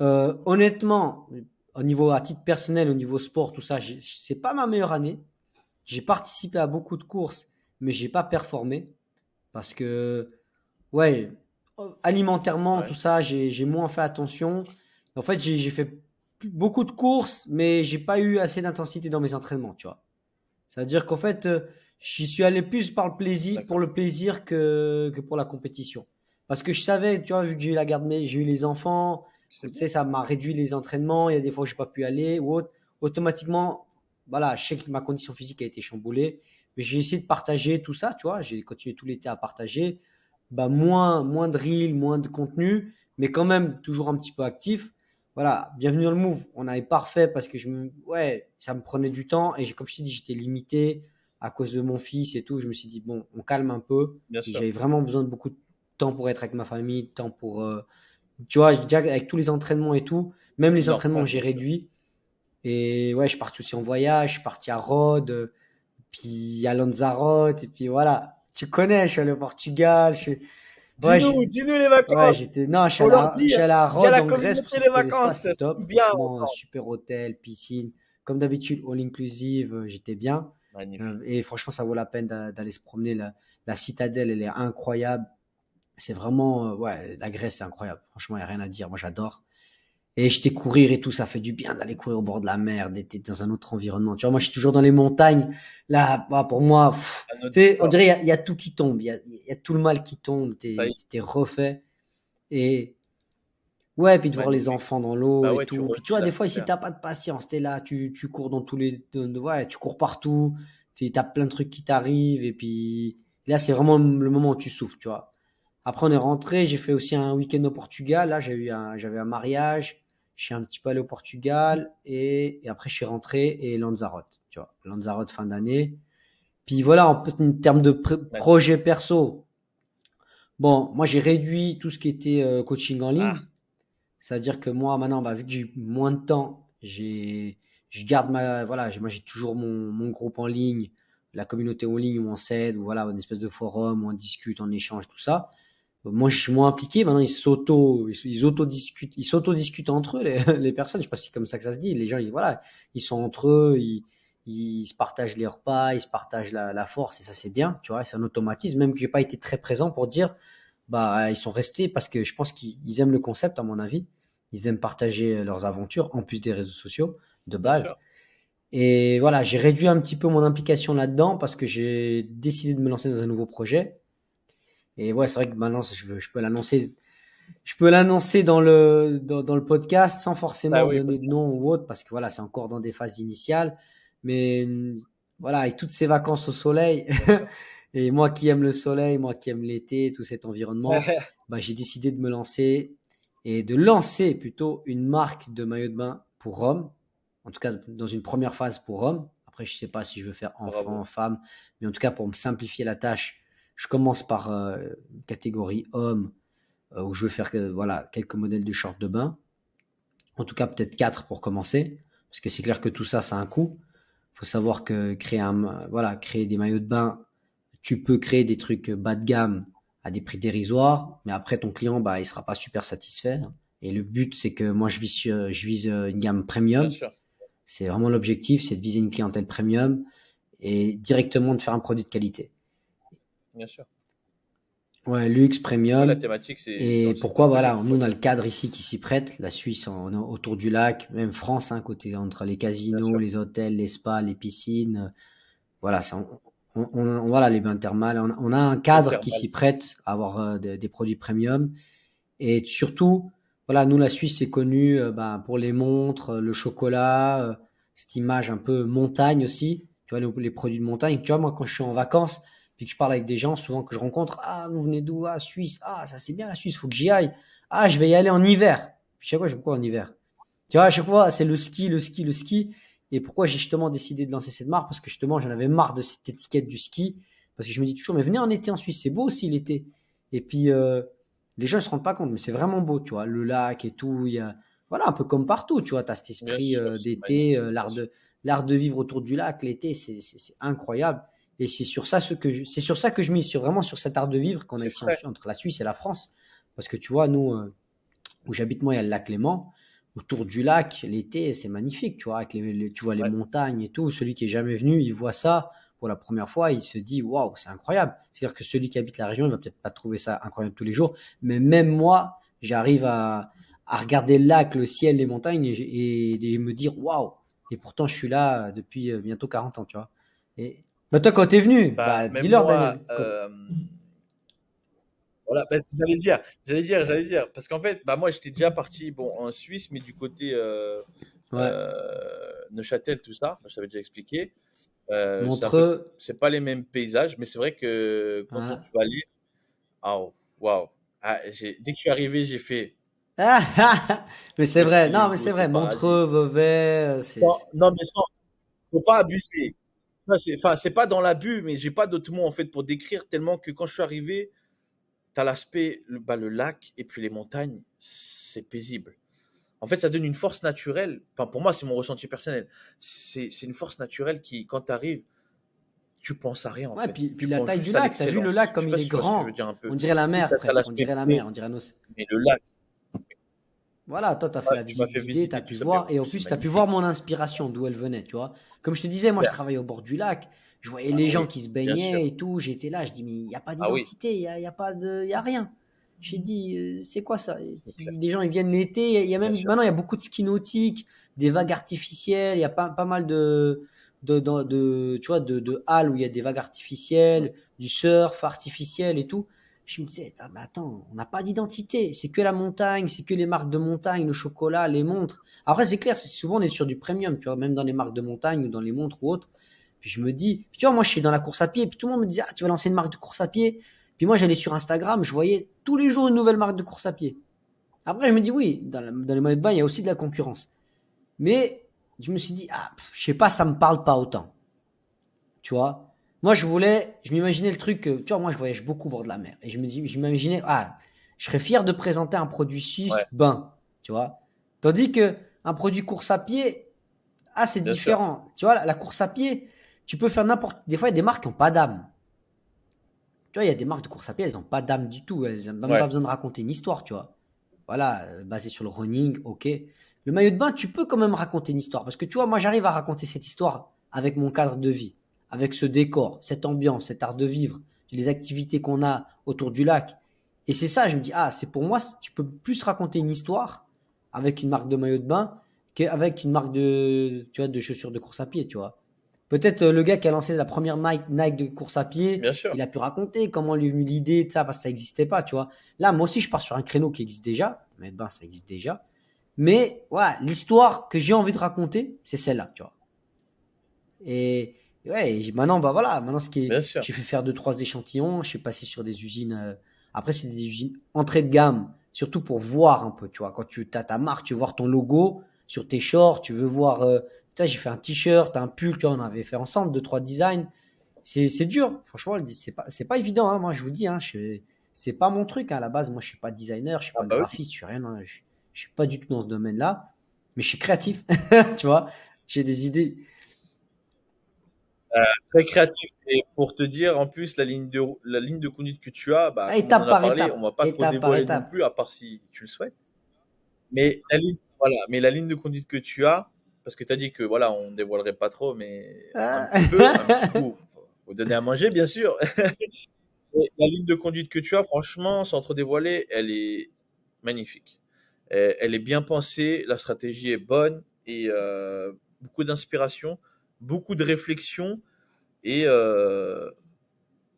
Honnêtement, au niveau, à titre personnel, au niveau sport, tout ça, c'est pas ma meilleure année. J'ai participé à beaucoup de courses, mais j'ai pas performé parce que, ouais, alimentairement, tout Ouais, ça, j'ai moins fait attention. En fait, j'ai fait beaucoup de courses, mais j'ai pas eu assez d'intensité dans mes entraînements, tu vois. C'est-à-dire qu'en fait, j'y suis allé plus par le plaisir, pour d'accord. le plaisir que pour la compétition. Parce que je savais, tu vois, vu que j'ai eu la garde, j'ai eu les enfants, tu C'est bien. sais, ça m'a réduit les entraînements. Il y a des fois où j'ai pas pu aller ou autre. Automatiquement, voilà, je sais que ma condition physique a été chamboulée, mais j'ai essayé de partager tout ça, tu vois. J'ai continué tout l'été à partager. Bah, moins de reels, moins de contenu, mais quand même toujours un petit peu actif. Voilà, bienvenue dans le move. On avait parfait parce que ouais, ça me prenait du temps et comme je t'ai dit, j'étais limité à cause de mon fils et tout. Je me suis dit, bon, on calme un peu. Bien Et sûr. j'avais vraiment besoin de beaucoup de temps pour être avec ma famille, de temps pour, tu vois, déjà avec tous les entraînements et tout, même les entraînements, Normal, j'ai bien sûr. réduit. Et ouais, je suis parti aussi en voyage, je suis parti à Rhodes, puis à Lanzarote, et puis voilà. Tu connais, je suis allé au Portugal, ouais, Dis-nous les ouais, vacances. non, Faut leur je suis dire. allé à Dis à Rhodes la en Grèce, pour ceux communauté qui les connaissent pas, vacances. c'était C'est top. bien Franchement, entendre. super hôtel, piscine. Comme d'habitude, all inclusive, j'étais bien. Magnifique. Et franchement, ça vaut la peine d'aller se promener. La citadelle, elle est incroyable. C'est vraiment, ouais, la Grèce, c'est incroyable. Franchement, il n'y a rien à dire. Moi, j'adore. Et j'étais courir et tout, ça fait du bien d'aller courir au bord de la mer, d'être dans un autre environnement. Tu vois, moi, je suis toujours dans les montagnes. Là, bah, pour moi, À notre tu sais, on sport. dirait il y a tout qui tombe. Il y a tout le mal qui tombe. Ça y est, T'es refait. Et ouais, puis de voir les magnifique. enfants dans l'eau Bah et ouais, tu tout. Puis tu revis vois, là, des c'est fois, ici, clair. t'as pas de patience. T'es là, tu cours dans ouais, tu cours partout. T'as plein de trucs qui t'arrivent. Et puis là, c'est vraiment le moment où tu souffles, tu vois. Après, on est rentré. J'ai fait aussi un week-end au Portugal. Là, j'avais un mariage. Je suis un petit peu allé au Portugal. Et après, je suis rentré et Lanzarote, tu vois. Lanzarote fin d'année. Puis voilà, en termes de Magnifique. projet perso. Bon, moi, j'ai réduit tout ce qui était coaching en ligne. Ah, C'est-à-dire que moi, maintenant, bah, vu que j'ai eu moins de temps, je garde voilà, moi, j'ai toujours mon groupe en ligne, la communauté en ligne où on s'aide, ou voilà, une espèce de forum où on discute, on échange, tout ça. Moi, je suis moins impliqué. Maintenant, ils s'auto-discutent entre eux, les personnes. Je sais pas si c'est comme ça que ça se dit. Les gens, voilà, ils sont entre eux, ils se partagent les repas, ils se partagent la force, et ça c'est bien, tu vois, c'est un automatisme, même que j'ai pas été très présent pour dire, bah ils sont restés parce que je pense qu'ils aiment le concept à mon avis, ils aiment partager leurs aventures en plus des réseaux sociaux de Bien sûr. base. Et voilà, j'ai réduit un petit peu mon implication là-dedans parce que j'ai décidé de me lancer dans un nouveau projet. Et ouais, c'est vrai que maintenant je peux l'annoncer dans le podcast sans Ah forcément oui, donner de nom ou autre parce que voilà, c'est encore dans des phases initiales. Mais voilà, avec toutes ces vacances au soleil et moi qui aime le soleil, moi qui aime l'été, tout cet environnement, bah, j'ai décidé de me lancer et de lancer plutôt une marque de maillot de bain pour hommes. En tout cas, dans une première phase pour hommes. Après, je sais pas si je veux faire enfant, bravo. femme, mais en tout cas, pour me simplifier la tâche, je commence par catégorie homme où je veux faire voilà, quelques modèles de shorts de bain. En tout cas, peut-être 4 pour commencer. Parce que c'est clair que tout ça, ça a un coût. Il faut savoir que créer des maillots de bain, tu peux créer des trucs bas de gamme à des prix dérisoires, mais après ton client, bah, il sera pas super satisfait. Et le but, c'est que moi, je vise une gamme Bien premium. sûr, C'est vraiment l'objectif, c'est de viser une clientèle premium et directement de faire un produit de qualité. bien sûr. Ouais, luxe, Ouais, la premium. thématique, c'est dans Et le secteur pourquoi, du voilà, luxe, nous, quoi. on a le cadre ici qui s'y prête. La Suisse, on est autour du lac, même France, hein, côté entre les Bien casinos, sûr. les hôtels, les spas, les piscines. Voilà, voilà, les bains thermales. On a un Le cadre qui thermal. s'y prête à avoir des produits premium. Et surtout, voilà, nous, la Suisse, c'est connu ben, pour les montres, le chocolat, cette image un peu montagne aussi. Tu vois, les produits de montagne. Tu vois, moi, quand je suis en vacances, puis que je parle avec des gens, souvent que je rencontre, ah, vous venez d'où? Ah, Suisse. Ah, ça c'est bien la Suisse, faut que j'y aille. Ah, je vais y aller en hiver. Je sais quoi, je vais quoi en hiver? Tu vois, à chaque fois, c'est le ski, le ski, le ski. Et pourquoi j'ai justement décidé de lancer cette marque? Parce que justement, j'en avais marre de cette étiquette du ski. Parce que je me dis toujours, mais venez en été en Suisse, c'est beau aussi l'été. Et puis, les gens ne se rendent pas compte, mais c'est vraiment beau, tu vois, le lac et tout. Voilà, un peu comme partout, tu vois, tu as cet Bien esprit sûr, c'est d'été, magnifique, bien sûr. l'art de vivre autour du lac, l'été, c'est incroyable. Et c'est sur ça que je mise, vraiment sur cet art de vivre qu'on a C'est ici frais. entre la Suisse et la France. Parce que tu vois, nous, où j'habite, moi, il y a le lac Léman. Autour du lac, l'été, c'est magnifique, tu vois, avec tu vois les Ouais, montagnes et tout. Celui qui est jamais venu, il voit ça pour la première fois, il se dit waouh, c'est incroyable. C'est-à-dire que celui qui habite la région, il va peut-être pas trouver ça incroyable tous les jours, mais même moi, j'arrive à regarder le lac, le ciel, les montagnes et me dire waouh. Et pourtant, je suis là depuis bientôt 40 ans, tu vois. Et bah, toi, quand t'es venu, bah, bah même dis-leur, moi, Daniel. voilà, bah, j'allais dire, parce qu'en fait, bah, moi, j'étais déjà parti, bon, en Suisse, mais du côté Ouais, Neuchâtel, tout ça, je t'avais déjà expliqué. C'est un peu, Montreux. c'est pas les mêmes paysages, mais c'est vrai que quand on Hein. tu vas lire, ah, waouh, ah, dès que je suis arrivé, j'ai fait, Mais c'est le vrai, ski, non, let's mais go, c'est c'est vrai, paradis. Montreux, Vevey, Non, mais sans, faut pas abuser. Non, enfin, c'est pas dans l'abus, mais j'ai pas d'autres mots en fait pour décrire tellement que quand je suis arrivé, t'as l'aspect, bah, le lac et puis les montagnes, c'est paisible. En fait, ça donne une force naturelle. Enfin, pour moi, c'est mon ressenti personnel. C'est une force naturelle qui, quand tu arrives, tu penses à rien en ouais, fait. puis Tu la penses taille du juste à lac, t'as vu le l'excellence. lac Je sais comme pas il est si tu vois ce que je veux grand. dire un peu. On dirait la Oui, mer t'as presque, on l'aspect dirait la paix, mer, on dirait nos... mais le lac, Voilà, toi, tu as fait ouais, la tu m'as visite fait guidée, tu as visiter tout pu ça, mais voir, et ouais, en c'est plus, tu as pu voir magnifique. mon inspiration, d'où elle venait, tu vois. Comme je te disais, moi, je Super. travaillais au bord du lac, je voyais Ah les gens oui, qui se bien sûr. baignaient et tout, j'étais là, je dis, mais il n'y a pas Ah oui, d'identité, il y a pas de, il y a rien. J'ai dit, c'est quoi ça? c'est clair. Les gens, ils viennent l'été, il y a Bien même, sûr. maintenant, il y a beaucoup de ski nautique, des vagues artificielles, il y a pas mal tu vois, de halles où il y a des vagues Mm. artificielles, du surf artificiel et tout. Je me disais, mais attends, on n'a pas d'identité. C'est que la montagne, c'est que les marques de montagne, le chocolat, les montres. Après, c'est clair, souvent on est sur du premium, tu vois, même dans les marques de montagne ou dans les montres ou autres. Puis je me dis, tu vois, moi je suis dans la course à pied, puis tout le monde me disait, ah, tu vas lancer une marque de course à pied. Puis moi j'allais sur Instagram, je voyais tous les jours une nouvelle marque de course à pied. Après, je me dis, oui, dans les maillots de bain, il y a aussi de la concurrence. Mais je me suis dit, ah, je sais pas, ça me parle pas autant. Tu vois, moi je m'imaginais le truc, tu vois, moi je voyage beaucoup au bord de la mer. Et je m'imaginais, ah, je serais fier de présenter un produit Ouais, suisse bain, tu vois. Tandis que un produit course à pied, ah, c'est bien sûr. différent. Tu vois, la course à pied, tu peux faire n'importe. Des fois, il y a des marques qui n'ont pas d'âme. Tu vois, il y a des marques de course à pied, elles n'ont pas d'âme du tout. Elles n'ont même pas Ouais, besoin de raconter une histoire, tu vois. Voilà, basé sur le running, ok. Le maillot de bain, tu peux quand même raconter une histoire. Parce que tu vois, moi, j'arrive à raconter cette histoire avec mon cadre de vie, avec ce décor, cette ambiance, cet art de vivre, les activités qu'on a autour du lac. Et c'est ça, je me dis, ah, c'est pour moi, tu peux plus raconter une histoire avec une marque de maillot de bain qu'avec une marque de, tu vois, de chaussures de course à pied, tu vois. Peut-être le gars qui a lancé la première Nike de course à pied, Bien sûr. il a pu raconter comment lui est venue l'idée de ça, parce que ça n'existait pas, tu vois. Là, moi aussi, je pars sur un créneau qui existe déjà. Le maillot de bain, ça existe déjà. Mais, ouais, l'histoire que j'ai envie de raconter, c'est celle-là, tu vois. Et ouais, maintenant, bah voilà, maintenant Bien sûr. j'ai fait faire 2-3 échantillons, je suis passé sur des usines. Après, c'est des usines entrée de gamme, surtout pour voir un peu, tu vois. Quand tu as ta marque, tu veux voir ton logo sur tes shorts, tu veux voir. J'ai fait un t-shirt, un pull, tu vois, on avait fait ensemble 2-3 designs. C'est dur, franchement, c'est pas évident, hein, moi je vous dis, hein, c'est pas mon truc, hein, à la base. Moi, je suis pas designer, je suis Ah pas bah oui. graphiste, je suis rien, hein, je suis pas du tout dans ce domaine-là, mais je suis créatif, tu vois. J'ai des idées. Très créatif. Et pour te dire, en plus, la ligne de conduite que tu as, bah, Ah, comme on en étape a par parlé, on étape, va pas trop étape par dévoiler non étape. plus, à part si tu le souhaites. Mais la ligne de conduite que tu as, parce que tu as dit que voilà, on ne dévoilerait pas trop, mais un petit Ah. bout. Faut donner à manger, bien sûr. Et la ligne de conduite que tu as, franchement, sans trop dévoiler, elle est magnifique. Elle est bien pensée, la stratégie est bonne et beaucoup d'inspiration, beaucoup de réflexion et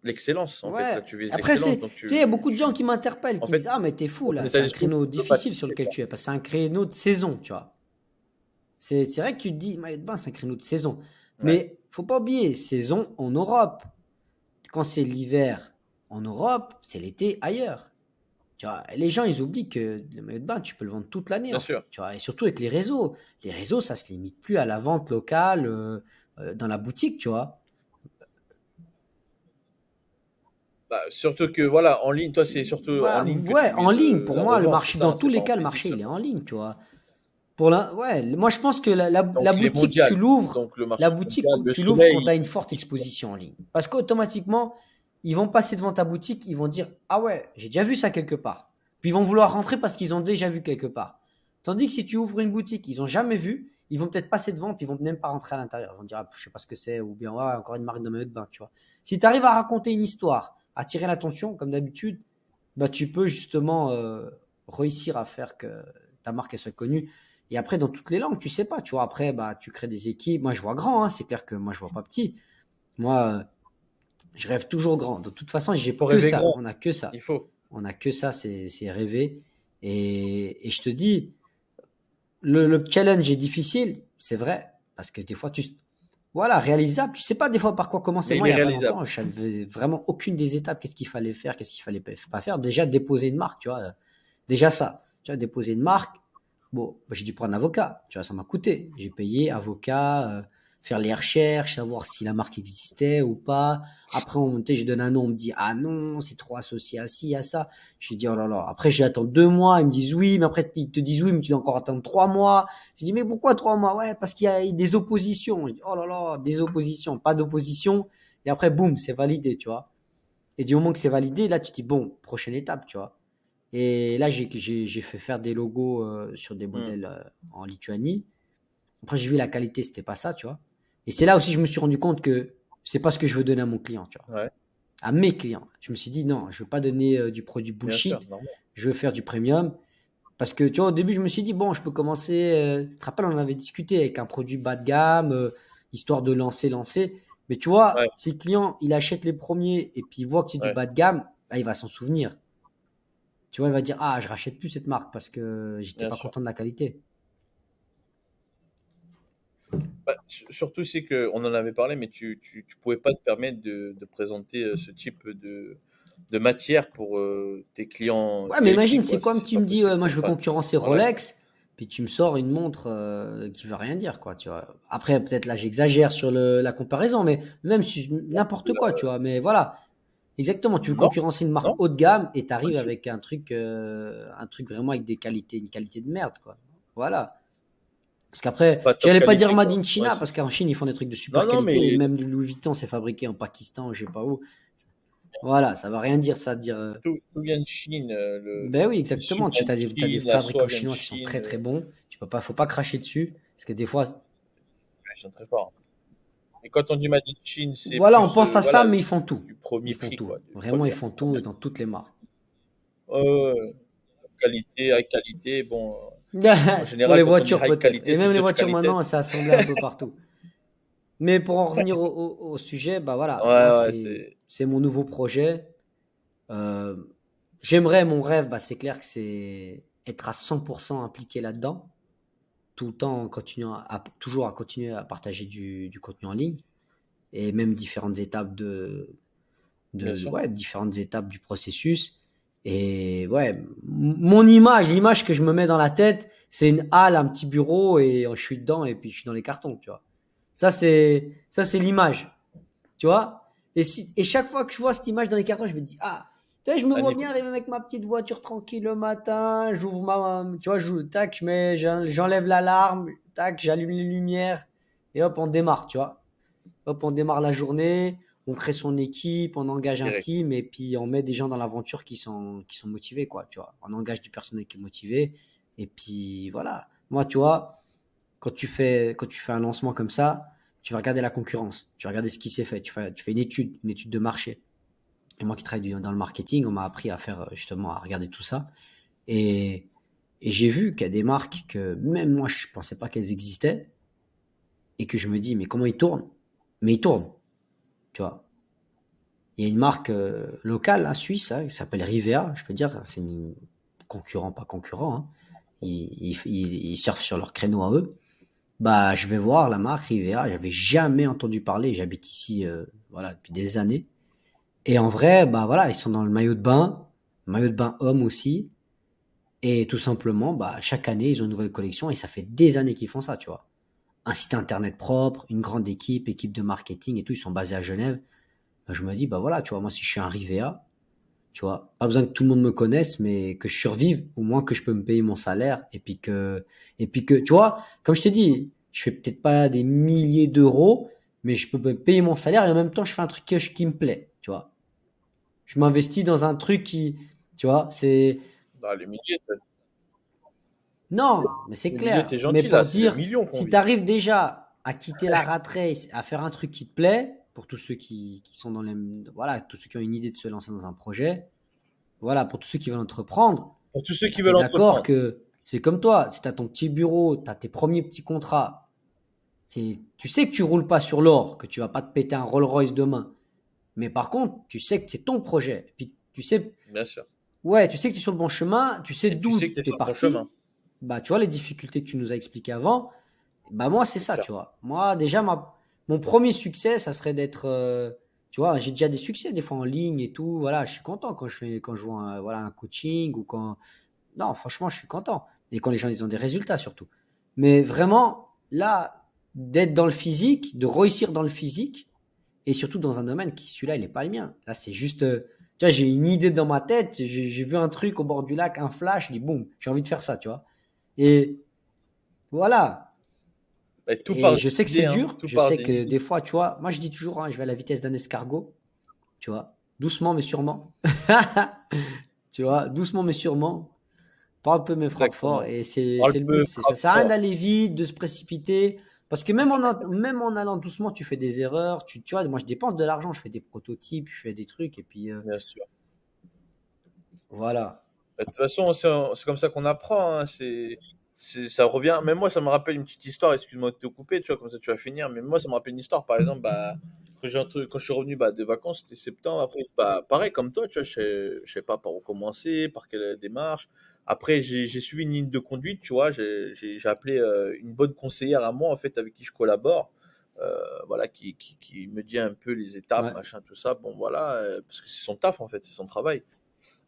l'excellence, en fait. Là, Ouais. tu vises Après, l'excellence. tu Donc, sais, il y a beaucoup de gens qui m'interpellent, en qui me disent, fait, ah, mais t'es fou, dans ton là, état c'est un d'esprit, créneau tu peux pas difficile sur t'expliquer, lequel quoi. tu es, parce que c'est un créneau de saison, tu vois. C'est vrai que tu te dis, maillot de bain, c'est un créneau de saison. Ouais, Mais faut pas oublier, saison en Europe. Quand c'est l'hiver en Europe, c'est l'été ailleurs. Tu vois, les gens, ils oublient que le maillot de bain, tu peux le vendre toute l'année, bien en fait. sûr. Tu vois, et surtout avec les réseaux. Les réseaux, ça se limite plus à la vente locale dans la boutique, tu vois. Bah, surtout que, voilà, en ligne, toi, c'est surtout en Ouais, ligne que tu ouais, en vises ligne, pour la moi, le revente, c'est marché, ça, dans hein, tous c'est pas les en cas, le physique marché, il est seulement. en ligne, tu vois. Ouais, moi, je pense que la Donc, il est boutique, tu mondial. l'ouvres, Donc, le la marché est boutique, mondial. Le tu l'ouvres quand soleil, tu as une forte exposition en ligne. Parce qu'automatiquement, ils vont passer devant ta boutique, ils vont dire, ah ouais, j'ai déjà vu ça quelque part. Puis ils vont vouloir rentrer parce qu'ils ont déjà vu quelque part. Tandis que si tu ouvres une boutique, ils n'ont jamais vu, ils vont peut-être passer devant, puis ils vont même pas rentrer à l'intérieur. Ils vont dire, ah, je sais pas ce que c'est, ou bien, ouais, encore une marque de maillot de bain, tu vois. Si tu arrives à raconter une histoire, attirer l'attention, comme d'habitude, bah, tu peux justement réussir à faire que ta marque elle soit connue. Et après, dans toutes les langues, tu sais pas, tu vois. Après, bah, tu crées des équipes. Moi, je vois grand, hein, c'est clair que moi, je vois pas petit. Moi, je rêve toujours grand. De toute façon, j'ai faut que rêver ça. grand. On a que ça. Il faut. On a que ça, c'est rêver. Et je te dis, le challenge est difficile, c'est vrai, parce que des fois, voilà, réalisable. Tu sais pas des fois par quoi commencer. Mais il Moi, il est y a pas réalisable. longtemps, je savais vraiment aucune des étapes. Qu'est-ce qu'il fallait faire, qu'est-ce qu'il fallait pas faire. Déjà, déposer une marque, tu vois. Déjà ça. Tu vois, déposer une marque. Bon, bah, j'ai dû prendre un avocat. Tu vois, ça m'a coûté. J'ai payé avocat, faire les recherches, savoir si la marque existait ou pas. Après, je donne un nom, on me dit, ah non, c'est trop associé à ci, à ça. Je dis, oh là là. Après, j'attends 2 mois, ils me disent oui, mais après, ils te disent oui, mais tu dois encore attendre 3 mois. Je dis, mais pourquoi 3 mois? Ouais, parce qu'il y a des oppositions. Je dis, oh là là, des oppositions, pas d'opposition. Et après, boum, c'est validé, tu vois. Et du moment que c'est validé, là, tu te dis, bon, prochaine étape, tu vois. Et là, j'ai fait faire des logos sur des Hmm. modèles en Lituanie. Après, j'ai vu la qualité, c'était pas ça, tu vois. Et c'est là aussi que je me suis rendu compte que c'est pas ce que je veux donner à mon client, tu vois. Ouais, À mes clients. Je me suis dit, non, je veux pas donner du produit bien sûr, bullshit. normal. Je veux faire du premium. Parce que, tu vois, au début, je me suis dit, bon, je peux commencer. Tu te rappelles, on avait discuté avec un produit bas de gamme, histoire de lancer. Mais tu Ouais, vois, si le client, il achète les premiers et puis il voit que c'est du ouais, bas de gamme, bah, il va s'en souvenir. Tu vois, il va dire, ah, je rachète plus cette marque parce que j'étais bien pas sûr. content de la qualité. Bah, surtout, c'est qu'on en avait parlé, mais tu pouvais pas te permettre de présenter ce type de matière pour tes clients Ouais, mais VIP, imagine, c'est quoi. comme C'est tu pas me dis, possible. moi je veux Enfin, concurrencer voilà, quoi. Rolex, puis tu me sors une montre qui veut rien dire, quoi, tu vois. Après, peut-être là, j'exagère sur la comparaison, mais même si n'importe quoi, tu vois. Mais voilà, exactement, tu veux Non, concurrencer une marque non, haut de gamme et pas t'arrives du tout. avec un truc vraiment avec des qualités, une qualité de merde, quoi. Voilà. Parce qu'après, Pas top j'allais pas dire qualité, Made quoi. in Ouais, China, parce qu'en Chine, ils font des trucs de non, super non, qualité, et mais même du Louis Vuitton, c'est fabriqué en Pakistan, je sais pas où. Voilà, ça va rien dire, ça, dire. tout vient de Chine. Ben oui, Le sucre exactement. vient de T'as des Chine, la soie fabricants vient de chinois qui sont Chine. très très bons. Faut pas cracher dessus. Parce que des fois, Ils sont très forts. Et quand on dit Made in Chine, c'est Voilà, on plus pense à ça, voilà, mais ils font tout. du premier Ils font prix, tout. quoi, du Vraiment, ils première, font tout première. dans toutes les marques. Euh, qualité, high qualité, bon, en C'est pour les général, quand on dit voitures high peut-être. qualité, Et c'est même les Dutch voitures qualité. maintenant, c'est assemblé un peu partout. Mais pour en revenir au sujet, bah Ouais, voilà, moi ouais, c'est c'est c'est mon nouveau projet. Euh, J'aimerais, mon rêve, bah, c'est clair que c'est être à 100% impliqué là-dedans, tout le temps en continuant toujours à continuer à partager du contenu en ligne et même différentes étapes bien sûr. ouais, différentes étapes du processus. Et ouais, mon image, l'image que je me mets dans la tête, c'est une halle, un petit bureau et je suis dedans et puis je suis dans les cartons, tu vois. Ça c'est l'image, tu vois. Et chaque fois que je vois cette image dans les cartons, je me dis ah, tu sais, je me Un vois niveau. bien arriver avec ma petite voiture tranquille le matin, j'ouvre tu vois, tac, j'enlève l'alarme, tac, j'allume les lumières et hop, on démarre, tu vois. Hop, on démarre la journée, on crée son équipe, on engage un Direct. team et puis on met des gens dans l'aventure qui sont motivés, quoi, tu vois. On engage du personnel qui est motivé et puis voilà. Moi, tu vois, quand tu fais un lancement comme ça, tu vas regarder la concurrence, tu vas regarder ce qui s'est fait, tu fais une étude de marché. Et moi qui travaille dans le marketing, on m'a appris à faire justement à regarder tout ça et j'ai vu qu'il y a des marques que même moi je pensais pas qu'elles existaient et que je me dis mais comment ils tournent? Mais ils tournent, tu vois. Il y a une marque locale, hein, suisse, hein, qui s'appelle Rivea. Je peux dire, c'est un concurrent, pas concurrent. Hein. Ils surfent sur leur créneau à eux. Bah, je vais voir la marque Rivea. J'avais jamais entendu parler. J'habite ici, voilà, depuis des années. Et en vrai, bah voilà, ils sont dans le maillot de bain homme aussi. Et tout simplement, bah chaque année, ils ont une nouvelle collection et ça fait des années qu'ils font ça, tu vois. Un site internet propre, une grande équipe de marketing et tout. Ils sont basés à Genève. Bah, je me dis, bah voilà, tu vois, moi si je suis un Rivea, tu vois, pas besoin que tout le monde me connaisse, mais que je survive, au moins que je peux me payer mon salaire, et puis que, tu vois, comme je t'ai dit, je fais peut-être pas des milliers d'euros, mais je peux me payer mon salaire et en même temps, je fais un truc qui me plaît, tu vois. Je m'investis dans un truc tu vois, Dans le milieu, non, mais c'est le milieu, clair. t'es Mais gentil là, pour c'est le dire, million qu'on si tu vise. arrives déjà à quitter la rat race, à faire un truc qui te plaît, pour tous ceux qui sont dans les, voilà, tous ceux qui ont une idée de se lancer dans un projet, voilà, pour tous ceux qui veulent entreprendre, Pour tous ceux bah, qui tu es veulent d'accord entreprendre. que c'est comme toi, si tu as ton petit bureau, tu as tes premiers petits contrats, tu sais que tu roules pas sur l'or, que tu vas pas te péter un Rolls Royce demain. Mais par contre, tu sais que c'est ton projet. Puis tu sais, Bien sûr. ouais, tu sais que tu es sur le bon chemin, tu sais Et tu sais d'où que tu es tu es sur le bon chemin. parti. Bah, tu vois, les difficultés que tu nous as expliquées avant, bah, moi, c'est C'est ça, clair. tu vois. Moi, déjà, mon premier succès, ça serait d'être, tu vois, j'ai déjà des succès des fois en ligne et tout. Voilà, je suis content quand je vois voilà, un coaching ou quand, non, franchement, je suis content. Et quand les gens ils ont des résultats surtout. Mais vraiment, là, d'être dans le physique, de réussir dans le physique, et surtout dans un domaine qui, celui-là, il n'est pas le mien. Là, c'est juste, tu vois, j'ai une idée dans ma tête, j'ai vu un truc au bord du lac, un flash, je dis, boum, j'ai envie de faire ça, tu vois. Et voilà. Et tout Et part je sais d'une que c'est idée, hein. dur. Tout Je part sais d'une que idée. des fois, tu vois, moi, je dis toujours, hein, je vais à la vitesse d'un escargot, tu vois. Doucement, mais sûrement. Tu vois, doucement, mais sûrement. Parle peu mais frappe fort Exactement. et c'est Parle c'est le peu, but. Ça frappe sert à rien fort. d'aller vite, de se précipiter. Parce que même en allant doucement, tu fais des erreurs. Tu vois, moi je dépense de l'argent, je fais des prototypes, je fais des trucs et puis Bien sûr. voilà. Bah, de toute façon, c'est comme ça qu'on apprend, hein. Ça revient. Même moi, ça me rappelle une petite histoire. Excuse-moi de te couper, tu vois, comme ça tu vas finir. Mais moi, ça me rappelle une histoire. Par exemple, bah, quand je suis revenu bah, des vacances, c'était septembre. Après, bah, pareil, comme toi, tu vois, je sais pas par où commencer, par quelle démarche. Après, j'ai suivi une ligne de conduite, tu vois. J'ai appelé une bonne conseillère à moi, en fait, avec qui je collabore. Voilà, qui me dit un peu les étapes, Ouais. machin, tout ça. Bon, voilà, parce que c'est son taf, en fait, c'est son travail.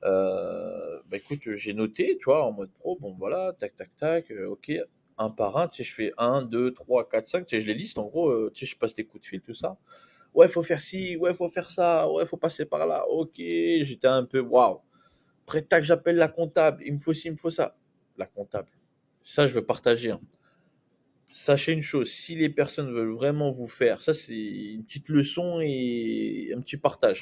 Bah écoute, j'ai noté, tu vois, en mode pro, bon voilà, tac, tac, tac, ok, un par un, tu sais, je fais un 2 3 4 5 tu sais, je les liste, en gros, tu sais, je passe des coups de fil, tout ça. Ouais, faut faire ci, ouais, faut faire ça, ouais, faut passer par là, ok, j'étais un peu, waouh. Après, tac, j'appelle la comptable, il me faut ci, il me faut ça. La comptable. Ça, je veux partager, hein. Sachez une chose, si les personnes veulent vraiment vous faire, ça c'est une petite leçon et un petit partage.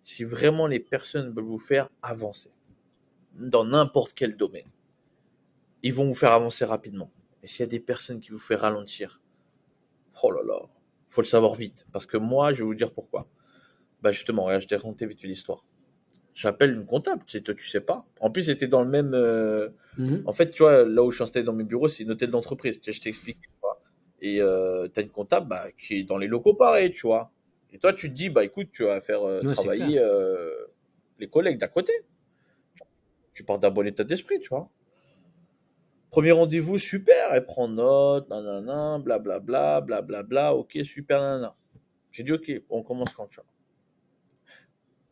Si vraiment les personnes veulent vous faire avancer, dans n'importe quel domaine, ils vont vous faire avancer rapidement. Et s'il y a des personnes qui vous font ralentir, oh là là, faut le savoir vite. Parce que moi, je vais vous dire pourquoi. Bah justement, regarde, je t'ai raconté vite fait l'histoire. J'appelle une comptable, toi, tu sais pas. En plus, c'était dans le même. En Mhm. fait, tu vois, là où je suis installé dans mes bureaux, c'est une hôtel d'entreprise. Tu sais, je t'explique. Tu vois. Et t'as une comptable bah, qui est dans les locaux pareil, tu vois. Et toi, tu te dis, bah écoute, tu vas faire Ouais, c'est travailler clair. les collègues d'à côté. Tu pars d'un bon état d'esprit, tu vois. Premier rendez-vous, super, elle prend note, nanana, blablabla, blablabla, ok, super, nanana. J'ai dit, ok, on commence quand, tu vois.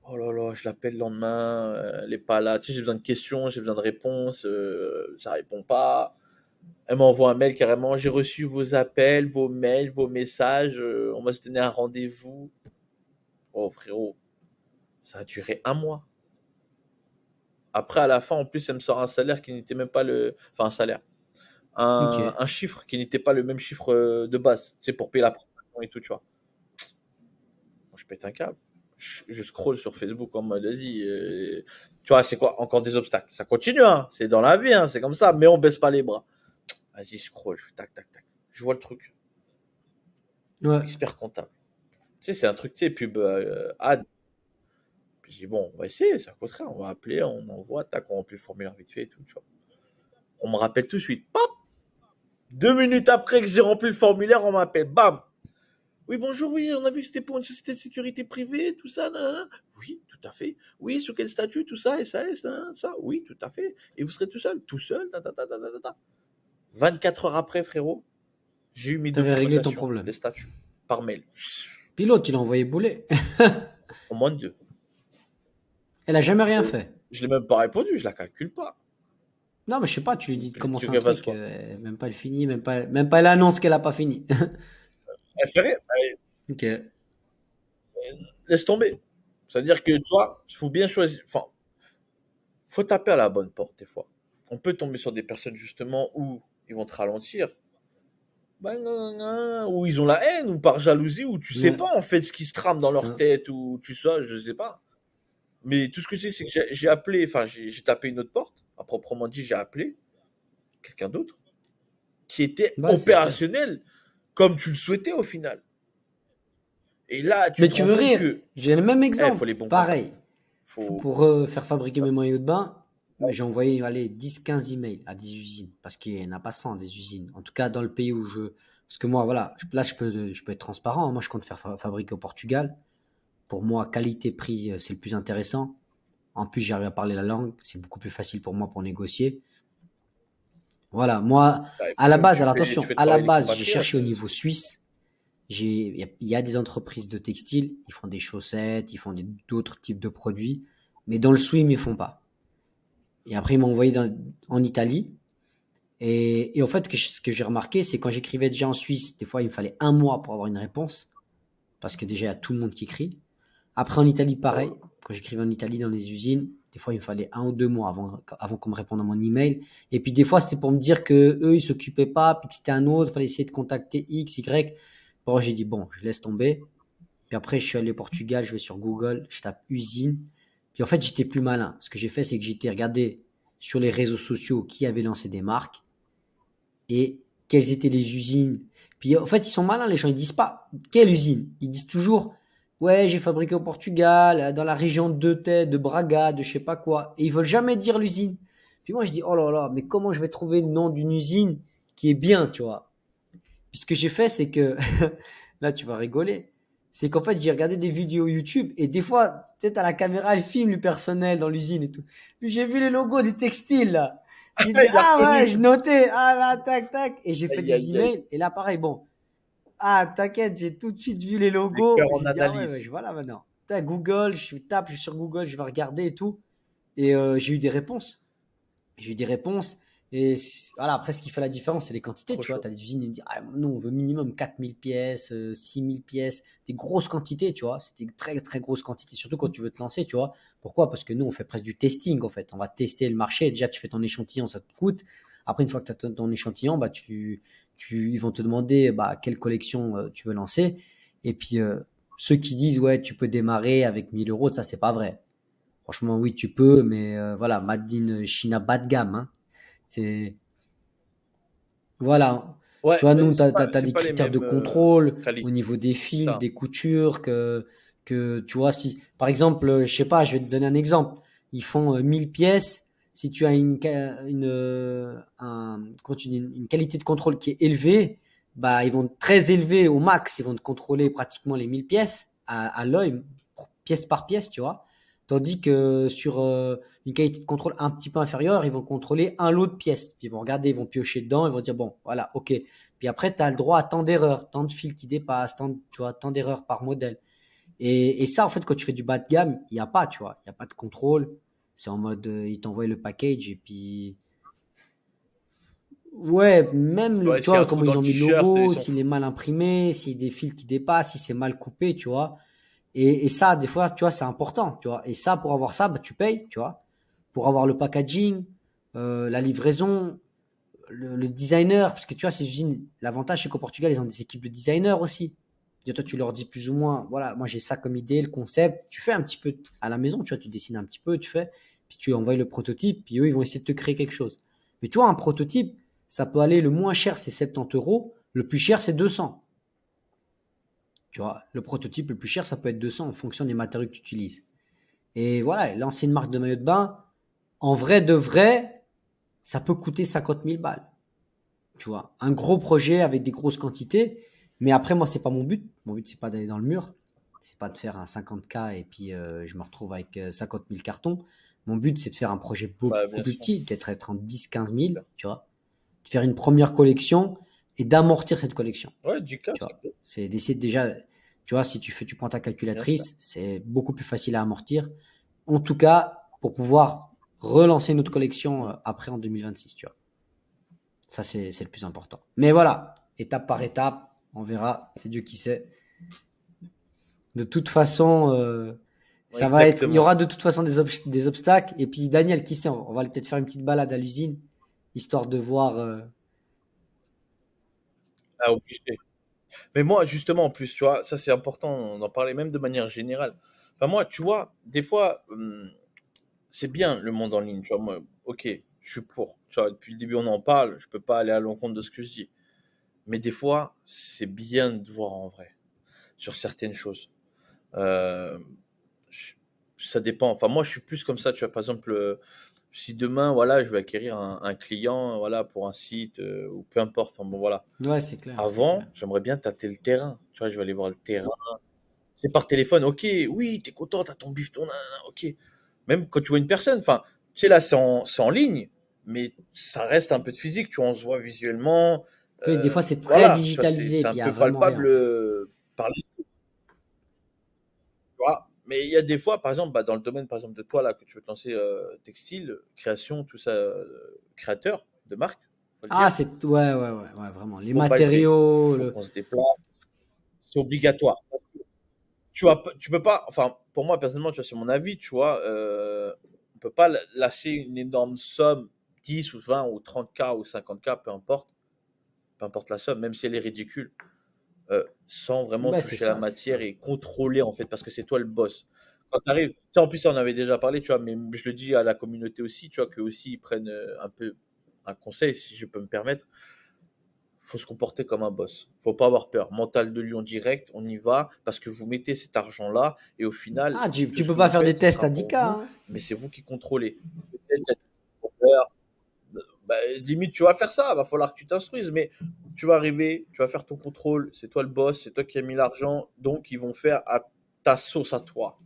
Oh là là, je l'appelle le lendemain, elle est pas là. Tu sais, j'ai besoin de questions, j'ai besoin de réponses, ça répond pas. Elle m'envoie un mail carrément, j'ai reçu vos appels, vos mails, vos messages, on va se donner un rendez-vous. Oh frérot, ça a duré un mois. Après, à la fin, en plus, elle me sort un salaire qui n'était même pas le... Enfin, un salaire. Ok. Un chiffre qui n'était pas le même chiffre de base. C'est pour payer la prestation et tout, tu vois. Moi, je pète un câble. Je scroll sur Facebook en mode, vas-y, tu vois, c'est quoi? Encore des obstacles. Ça continue, hein. C'est dans la vie, hein. C'est comme ça, mais on baisse pas les bras. Vas-y, scroll. Je fais tac, tac, tac. Je vois le truc. Ouais. Expert comptable. Tu sais, c'est un truc, tu sais, pub ad. Puis je dis, bon, on va essayer, ça coûte rien. On va appeler, on envoie, tac, on remplit le formulaire vite fait et tout, tu vois. On me rappelle tout de suite. Pop! 2 minutes après que j'ai rempli le formulaire, on m'appelle. Bam! Oui, bonjour, oui, on a vu que c'était pour une société de sécurité privée, tout ça, nanana. Oui, tout à fait. Oui, sur quel statut, tout ça, SAS, nanana, ça. Oui, tout à fait. Et vous serez tout seul? Tout seul, ta, ta, ta, ta, ta, ta, ta. 24 heures après, frérot, j'ai eu mes T'avais réglé ton documentations, problème. les statuts, par mail. Pilote, il a envoyé bouler. En moins de deux. Elle a jamais rien fait. Je l'ai même pas répondu, je la calcule pas. Non, mais je sais pas, tu lui dis de Tu veux commencer un qu'elle fasse truc, quoi? même pas elle finit, même pas elle annonce qu'elle a pas fini. Elle fait rien. Ok. Laisse tomber. C'est-à-dire que, tu vois, il faut bien choisir. Enfin, faut taper à la bonne porte, des fois. On peut tomber sur des personnes, justement, où ils vont te ralentir. Bah, ou ils ont la haine, ou par jalousie, ou tu sais Ouais. pas, en fait, ce qui se trame dans C'est leur un... tête, ou tu sais, je sais pas. Mais tout ce que je sais, c'est que j'ai appelé, enfin, j'ai tapé une autre porte. À proprement dit, j'ai appelé quelqu'un d'autre qui était Ouais, c'est clair. opérationnel, comme tu le souhaitais au final. Et là, tu Mais te tu rends veux compte rire? que, J'ai le même faut exemple. les bons contacts. Pareil. Faut, Pour faire fabriquer mes maillots de bain, j'ai envoyé allez, 10-15 emails à des usines. Parce qu'il n'y en a pas 100 des usines. En tout cas, dans le pays où je. Parce que moi, voilà, là, je peux être transparent. Moi, je compte faire fabriquer au Portugal. Pour moi, qualité-prix, c'est le plus intéressant. En plus, j'arrive à parler la langue. C'est beaucoup plus facile pour moi pour négocier. Voilà, moi, bah, et à puis la même, base, alors tu attention, fais à la travailler les base, j'ai compatriotes. cherché au niveau suisse. Il y a des entreprises de textile, ils font des chaussettes, ils font d'autres types de produits, mais dans le swim, ils font pas. Et après, ils m'ont envoyé en Italie. Et en fait, ce que j'ai remarqué, c'est quand j'écrivais déjà en Suisse, des fois, il me fallait un mois pour avoir une réponse, parce que déjà, il y a tout le monde qui écrit. Après, en Italie, pareil. Quand j'écrivais en Italie dans les usines, des fois, il me fallait 1 ou 2 mois avant qu'on me réponde à mon email. Et puis, des fois, c'était pour me dire que eux, ils s'occupaient pas, puis que c'était un autre, il fallait essayer de contacter X, Y. Bon, j'ai dit, bon, je laisse tomber. Puis après, je suis allé au Portugal, je vais sur Google, je tape usine. Puis en fait, j'étais plus malin. Ce que j'ai fait, c'est que j'étais regardé sur les réseaux sociaux qui avaient lancé des marques et quelles étaient les usines. Puis en fait, ils sont malins, les gens. Ils disent pas quelle usine. Ils disent toujours, ouais, j'ai fabriqué au Portugal, dans la région de Tête, de Braga, de je sais pas quoi. Et ils veulent jamais dire l'usine. Puis moi, je dis, oh là là, mais comment je vais trouver le nom d'une usine qui est bien, tu vois? Puis ce que j'ai fait, c'est que, là, tu vas rigoler. C'est qu'en fait, j'ai regardé des vidéos YouTube et des fois, tu sais, t'as la caméra, elle filme le personnel dans l'usine et tout. Puis j'ai vu les logos des textiles, là. J'ai dit, Il a ah ouais, reconnu. je notais, ah là, tac, tac. Et j'ai fait Aïe, des aïe, aïe. emails. Et là, pareil, bon. Ah, t'inquiète, j'ai tout de suite vu les Expert logos. en J'ai dit, ah ouais, ouais, analyse. voilà maintenant. Tac, Google, je suis sur Google, je vais regarder et tout. Et j'ai eu des réponses. J'ai eu des réponses. Et voilà, après, ce qui fait la différence, c'est les quantités. Trop Tu vois, chaud. tu as des usines qui me disent, ah, nous, on veut minimum 4000 pièces, 6000 pièces, des grosses quantités, tu vois. C'était très, très grosses quantités, surtout quand tu veux te lancer, tu vois. Pourquoi? Parce que nous, on fait presque du testing, en fait. On va tester le marché. Déjà, tu fais ton échantillon, ça te coûte. Après, une fois que tu as ton échantillon, bah, ils vont te demander bah, quelle collection tu veux lancer. Et puis, ceux qui disent, ouais, tu peux démarrer avec 1000 euros, ça, c'est pas vrai. Franchement, oui, tu peux, mais voilà, Made in China bas de gamme. Hein. C'est voilà. Tu Ouais, vois, nous, mais tu as, c'est des pas les critères de mêmes contrôle au qualités. niveau des fils, Ça. des coutures, tu vois, si, par exemple, je sais pas, je vais te donner un exemple. Ils font 1000 pièces. Si tu as comment tu dis, une qualité de contrôle qui est élevée, bah, ils vont très élever au max. Ils vont te contrôler pratiquement les 1000 pièces à l'œil, pièce par pièce, tu vois. Tandis que sur une qualité de contrôle un petit peu inférieure, ils vont contrôler un lot de pièces. Puis ils vont regarder, ils vont piocher dedans, ils vont dire, bon, voilà, ok. Puis après, tu as le droit à tant d'erreurs, tant de fils qui dépassent, tu vois, tant d'erreurs par modèle. Et ça, en fait, quand tu fais du bas de gamme, il n'y a pas, tu vois, il n'y a pas de contrôle. C'est en mode, ils t'envoient le package et puis, ouais, même, Ouais, tu s'il y a vois, un trou comment dans ils le ont mis le t-shirt, ils logo, s'en s'il est foutent. mal imprimé, s'il y a des fils qui dépassent, si c'est mal coupé, tu vois. Et ça, des fois, tu vois, c'est important, tu vois. Et ça, pour avoir ça, bah, tu payes, tu vois. Pour avoir le packaging, la livraison, le designer, parce que tu vois, ces usines, l'avantage, c'est qu'au Portugal, ils ont des équipes de designers aussi. Et toi, tu leur dis plus ou moins, voilà, moi j'ai ça comme idée, le concept. Tu fais un petit peu à la maison, tu vois, tu dessines un petit peu, tu fais, puis tu envoies le prototype, puis eux, ils vont essayer de te créer quelque chose. Mais tu vois, un prototype, ça peut aller, le moins cher, c'est 70 euros, le plus cher, c'est 200. Tu vois, le prototype le plus cher, ça peut être 200 en fonction des matériaux que tu utilises. Et voilà, lancer une marque de maillot de bain, en vrai de vrai, ça peut coûter 50 000 balles. Tu vois, un gros projet avec des grosses quantités. Mais après, moi, c'est pas mon but. Mon but, c'est pas d'aller dans le mur. C'est pas de faire un 50K et puis je me retrouve avec 50 000 cartons. Mon but, c'est de faire un projet Bah, beaucoup bien plus sûr. petit, peut-être être en 10, 15 000, tu vois. De faire une première collection et d'amortir cette collection. Ouais, du cas, Tu ça vois, peut. c'est d'essayer déjà, tu vois, si tu prends ta Bien sûr. calculatrice, c'est beaucoup plus facile à amortir. En tout cas, pour pouvoir relancer notre collection après en 2026, tu vois. Ça, c'est le plus important. Mais voilà, étape par étape, on verra. C'est Dieu qui sait. De toute façon, il y Exactement. aura de toute façon des obstacles. Et puis, Daniel, qui sait, on va peut-être faire une petite balade à l'usine, histoire de voir. Ah, obligé. Mais moi, justement, en plus, tu vois, ça c'est important d'en parler même de manière générale. Enfin, moi, tu vois, des fois, c'est bien le monde en ligne, tu vois, moi, ok, je suis pour. Tu vois, depuis le début, on en parle, je peux pas aller à l'encontre de ce que je dis. Mais des fois, c'est bien de voir en vrai sur certaines choses. Euh, je- Ça dépend. Enfin, moi, je suis plus comme ça, tu vois, par exemple, si demain, voilà, je vais acquérir un client, voilà, pour un site, ou peu importe, bon, voilà. Ouais, c'est clair, c'est clair. Avant, j'aimerais bien tâter le terrain. Tu vois, je vais aller voir le terrain. C'est par téléphone, ok, oui, t'es content, t'as ton bifton, nanana, ok. Même quand tu vois une personne, enfin, tu sais, là, c'est en ligne, mais ça reste un peu de physique, tu vois, on se voit visuellement, Oui, des fois, c'est très voilà, tu vois, digitalisé, c'est un puis il n'y a peu vraiment rien, palpable en fait. par les, tu vois. Mais il y a des fois, par exemple, bah, dans le domaine, par exemple, de toi, là, que tu veux te lancer textile, création, tout ça, créateur de marque, faut le Ah, dire, c'est. Ouais, ouais, ouais, ouais, vraiment. Les faut palper, matériaux, faut qu'on se déplace, c'est obligatoire. Tu peux pas, enfin, pour moi personnellement, tu vois, c'est mon avis, tu vois, on peut pas lâcher une énorme somme, 10 ou 20 ou 30K ou 50K, peu importe la somme, même si elle est ridicule, sans vraiment ouais, c'est toucher à la ça, c'est matière ça. et contrôler en fait, parce que c'est toi le boss. Quand tu arrives, ça en plus, ça, on avait déjà parlé, tu vois, mais je le dis à la communauté aussi, tu vois, qu'eux aussi ils prennent un peu un conseil, si je peux me permettre, faut se comporter comme un boss. Faut pas avoir peur. Mental de lion direct, on y va parce que vous mettez cet argent-là et au final, Ah, tout tu ce peux que pas vous faire des faites, ce tests à sera 10K, pour vous, hein. mais c'est vous qui contrôlez. Peut-être qu'il y a des peur. Bah, limite, tu vas faire ça, va falloir que tu t'instruises, mais tu vas arriver, tu vas faire ton contrôle, c'est toi le boss, c'est toi qui as mis l'argent, donc ils vont faire à ta sauce à toi.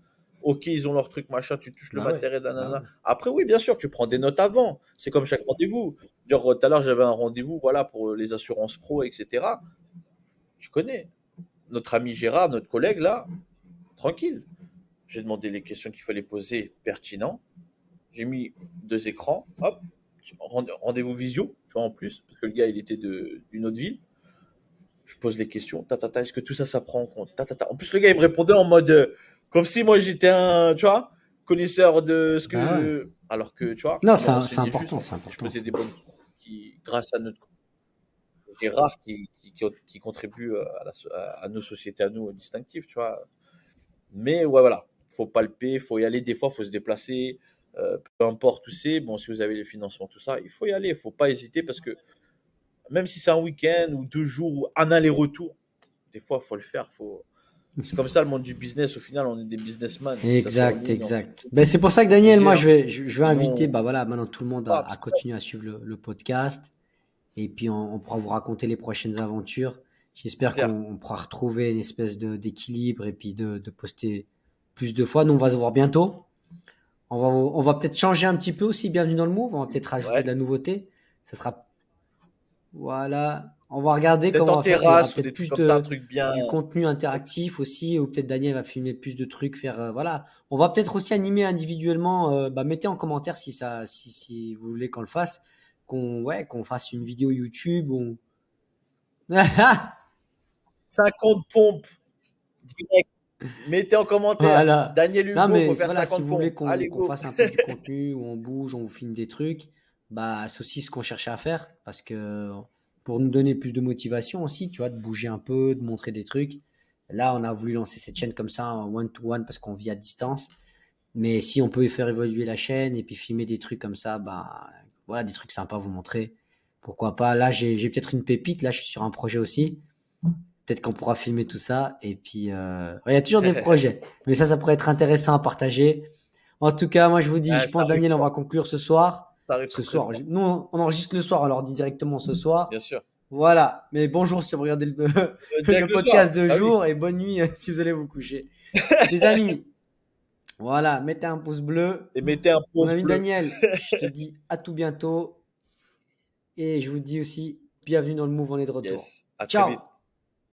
Ok, ils ont leur truc, machin, tu touches le Bah ouais, matériel, bah nanana. ouais. Après, oui, bien sûr, tu prends des notes avant. C'est comme chaque rendez-vous. Genre, tout à l'heure, j'avais un rendez-vous, voilà, pour les assurances pro, etc. Tu connais. Notre ami Gérard, notre collègue, là, tranquille. J'ai demandé les questions qu'il fallait poser pertinents. J'ai mis 2 écrans, hop, rendez-vous visio, tu vois, en plus, parce que le gars, il était d'une autre ville. Je pose les questions, est-ce que tout ça, ça prend en compte, En plus, le gars, il me répondait en mode, comme si moi, j'étais un, tu vois, connaisseur de ce que Bah ouais. je. Alors que, tu vois, Non, il me c'est renseignait juste, important, en c'est fait. Et je important, posais c'est des bonnes important. questions grâce à notre Gérard qui contribue à nos sociétés, à nous, distinctifs, tu vois. Mais ouais, voilà, faut palper, faut y aller. Des fois, faut se déplacer. Peu importe où c'est. Bon, si vous avez les financements, tout ça, il faut y aller. Il faut pas hésiter parce que même si c'est un week-end ou 2 jours ou un aller-retour, des fois, il faut le faire. C'est comme ça le monde du business. Au final, on est des businessmen, que ça soit en Exact, ligne, en exact. physique. Ben, c'est pour ça que C'est Daniel, obligé, moi, hein. je vais inviter, Sinon, bah voilà, maintenant tout le monde ah, à parce que continuer à suivre le podcast. Et puis, on pourra vous raconter les prochaines aventures. c'est J'espère clair. qu'on pourra retrouver une espèce d'équilibre et puis de poster plus de fois. Nous, on va se voir bientôt. On va peut-être changer un petit peu aussi. Bienvenue dans le Move. On va peut-être rajouter de Ouais. la nouveauté. Ça sera, voilà. On va regarder Peut-être comment on en va faire. Il y aura terrasse ou des peut-être trucs plus comme ça, un truc bien. du contenu interactif aussi, ou peut-être Daniel va filmer plus de trucs, faire, voilà. On va peut-être aussi animer individuellement. Bah, mettez en commentaire si vous voulez qu'on le fasse, qu'on fasse une vidéo YouTube. 50 pompes direct. Mettez en commentaire. Voilà. Daniel Non, Hugo, mais faut faire voilà, si 50 vous voulez pompes. Allez, qu'on go. fasse un peu du contenu, où on bouge, on vous filme des trucs, bah, c'est aussi ce qu'on cherchait à faire, parce que pour nous donner plus de motivation aussi, tu vois, de bouger un peu, de montrer des trucs. Là, on a voulu lancer cette chaîne comme ça, en one-to-one, parce qu'on vit à distance. Mais si on peut faire évoluer la chaîne et puis filmer des trucs comme ça, bah, voilà, des trucs sympas à vous montrer. Pourquoi pas? Là, j'ai peut-être une pépite. Là, je suis sur un projet aussi. Peut-être qu'on pourra filmer tout ça. Et puis, il y a toujours des projets. Mais ça pourrait être intéressant à partager. En tout cas, moi, je vous dis, Ah, je ça pense, arrive Daniel, on va fort. conclure ce soir. Ça arrive Ce très, très soir. fort. Nous, on enregistre le soir. On leur dit directement ce soir. Bien sûr. Voilà. Mais bonjour si vous regardez le Direct le soir. podcast de Ah oui. jour et bonne nuit si vous allez vous coucher. Les amis, voilà, mettez un pouce bleu. Et mettez un Mon pouce ami bleu. Daniel, je te dis à tout bientôt et je vous dis aussi bienvenue dans le Move, on est de retour. Yes. À très Ciao! vite.